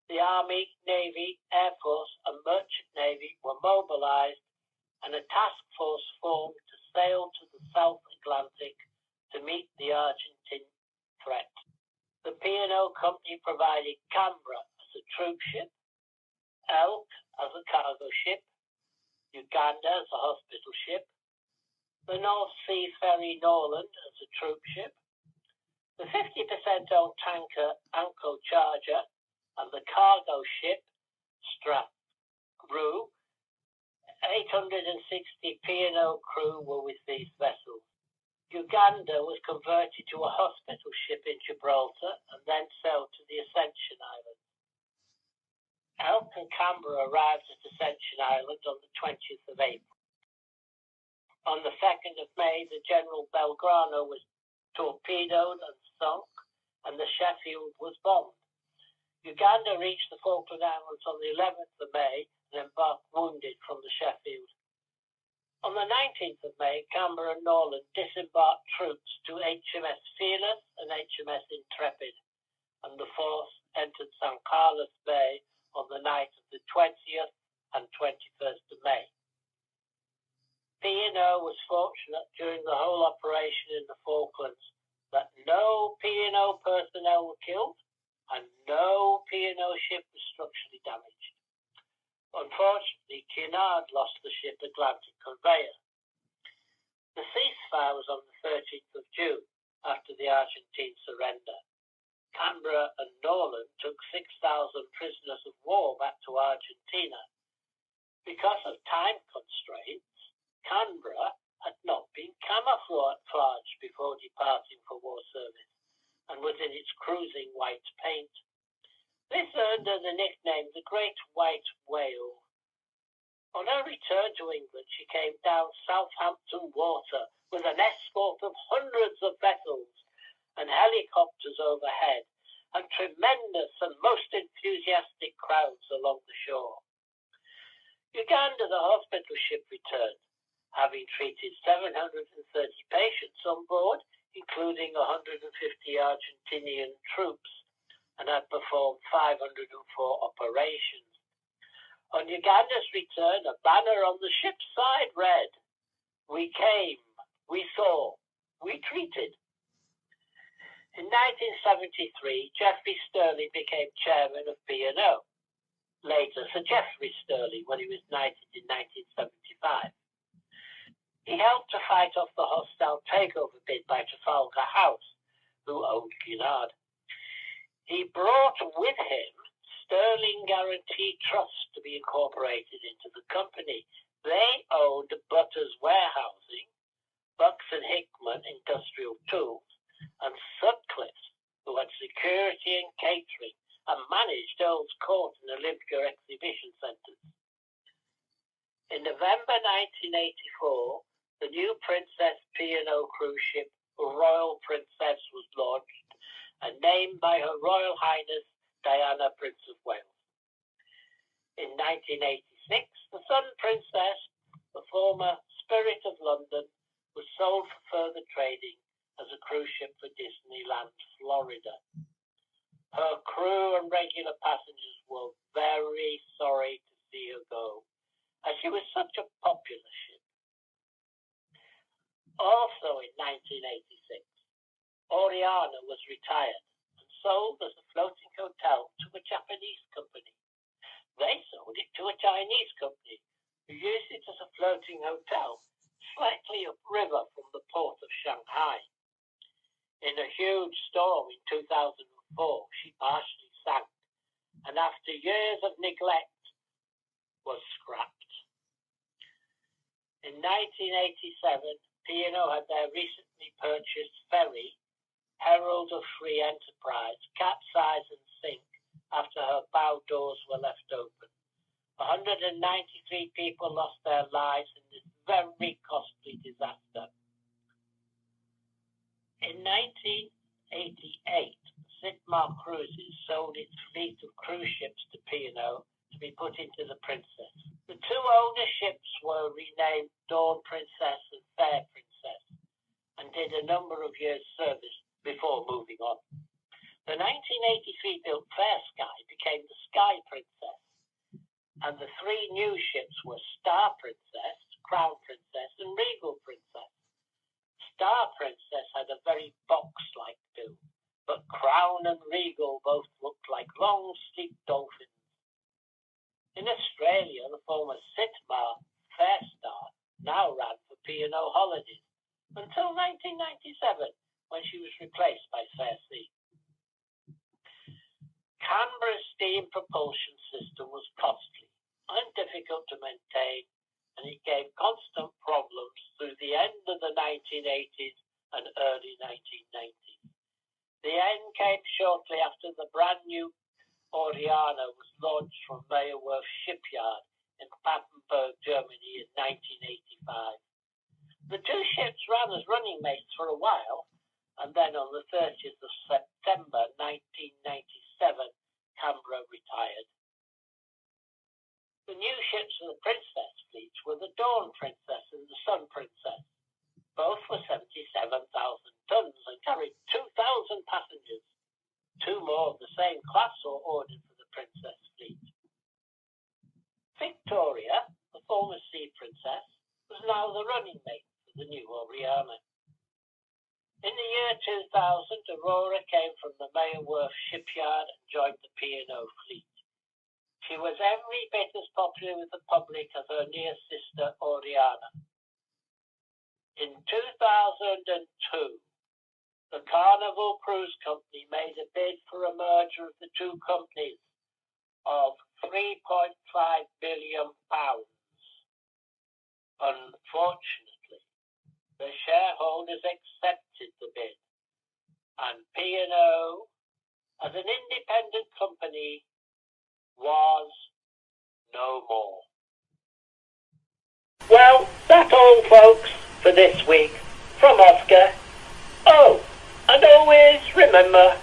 Speaker 19: The Army, Navy, Air Force and Merchant Navy were mobilized and a task force formed to sail to the South Atlantic to meet the Argentine threat. The P&O Company provided Canberra as a troop ship, Elk as a cargo ship, Uganda as a hospital ship, the North Sea Ferry Norland as a troop ship, the 50% owned tanker Anko Charger, and the cargo ship Strat. Crew, 860 P&O crew were with these vessels. Uganda was converted to a hospital ship in Gibraltar and then sailed to the Ascension Islands. Elk and Canberra arrived at Ascension Island on the 20th of April. On the 2nd of May, the General Belgrano was torpedoed and sunk, and the Sheffield was bombed. Uganda reached the Falkland Islands on the 11th of May and embarked wounded from the Sheffield. On the 19th of May, Canberra and Norland disembarked troops to HMS Fearless and HMS Intrepid, and the force entered San Carlos Bay on the night of the 20th and 21st of May. P&O was fortunate during the whole operation in the Falklands that no P&O personnel were killed and no P&O ship was structurally damaged. Unfortunately, Cunard lost the ship Atlantic Conveyor. The ceasefire was on the 13th of June after the Argentine surrender. Canberra and Norland took 6,000 prisoners of war back to Argentina. Because of time constraints, Canberra had not been camouflaged before departing for war service and was in its cruising white paint. This earned her the nickname the Great White Whale. On her return to England, she came down Southampton Water with an escort of hundreds of vessels and helicopters overhead, and tremendous and most enthusiastic crowds along the shore. Uganda, the hospital ship, returned, having treated 730 patients on board, including 150 Argentinian troops, and had performed 504 operations. On Uganda's return, a banner on the ship's side read, "We came, we saw, we treated." In 1973, Geoffrey Sterling became chairman of P&O. Later, Sir Geoffrey Sterling, when he was knighted in 1975. He helped to fight off the hostile takeover bid by Trafalgar House, who owned Cunard. He brought with him Sterling Guarantee Trust to be incorporated into the company. They owned Butters Warehousing, Bucks and Hickman Industrial Tools, and Sutcliffe, who had security and catering and managed Earl's Court and Olympia exhibition centres. In November 1984, the new Princess P&O cruise ship Royal Princess was launched and named by Her Royal Highness Diana, Prince of Wales. In 1986, the Sun Princess, the former Spirit of London, was sold for further trading as a cruise ship for Disneyland, Florida. Her crew and regular passengers were very sorry to see her go, as she was such a popular ship. Also in 1986, Oriana was retired and sold as a floating hotel to a Japanese company. They sold it to a Chinese company who used it as a floating hotel slightly upriver from the port of Shanghai. In a huge storm in 2004, she partially sank, and after years of neglect, was scrapped. In 1987, P&O had their recently purchased ferry, Herald of Free Enterprise, capsize and sink after her bow doors were left open. 193 people lost their lives in this very costly disaster. In 1988, Sidmar Cruises sold its fleet of cruise ships to P&O to be put into the Princess. The two older ships were renamed Dawn Princess and Fair Princess and did a number of years' service before moving on. The 1983 built Fair Sky became the Sky Princess, and the three new ships were Star Princess, Crown Princess, and Regal Princess. Star Princess had a very box-like build, but Crown and Regal both looked like long, sleek dolphins. In Australia, the former Sidmar Fair Star now ran for P&O Holidays until 1997, when she was replaced by Fair Sea. Canberra's steam propulsion system was costly and difficult to maintain, and it gave constant problems through the end of the 1980s and early 1990s. The end came shortly after the brand new Oriana was launched from Meyer-Werft Shipyard in Papenburg, Germany in 1985. The two ships ran as running mates for a while, and then on the 30th of September 1997, Canberra retired. The new ships of the Princess fleet were the Dawn Princess and the Sun Princess. Both were 77,000 tons and carried 2,000 passengers. Two more of the same class were ordered for the Princess fleet. Victoria, the former Sea Princess, was now the running mate for the new Oriana. In the year 2000, Aurora came from the Meyer-Werft Shipyard and joined the P&O fleet. She was every bit as popular with the public as her near sister Oriana. In 2002, the Carnival Cruise Company made a bid for a merger of the two companies of £3.5 billion. Unfortunately, the shareholders accepted the bid, and P&O, as an independent company, was no more. Well, that's all, folks, for this week. From Oscar. Oh, and always remember,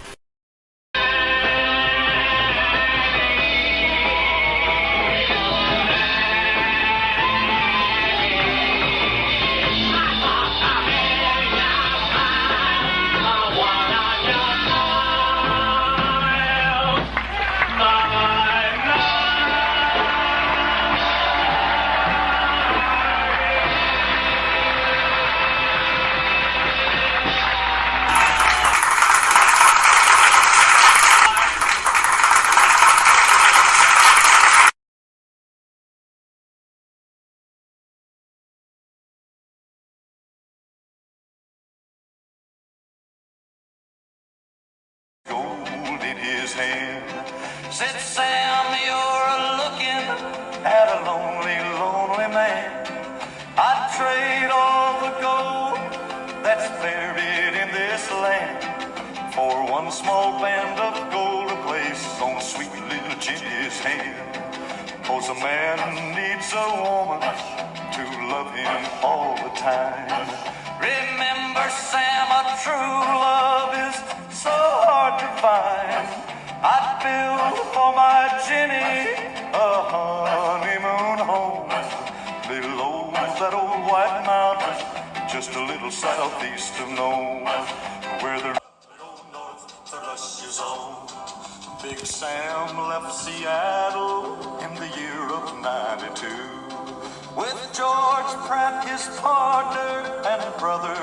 Speaker 1: gold in his hand. Said, Sam, you're looking at a lonely, lonely man. I'd trade all the gold that's buried in this land for one small band of gold to place on sweet little Jenny's hand. 'Cause a man needs a woman to love him all the time. Remember, Sam, a true love is so hard to find. I'd build for my Jenny a honey southeast of Nome, where the north thrush is on. Big Sam left Seattle in the year of '92 with George Pratt, his partner, and brother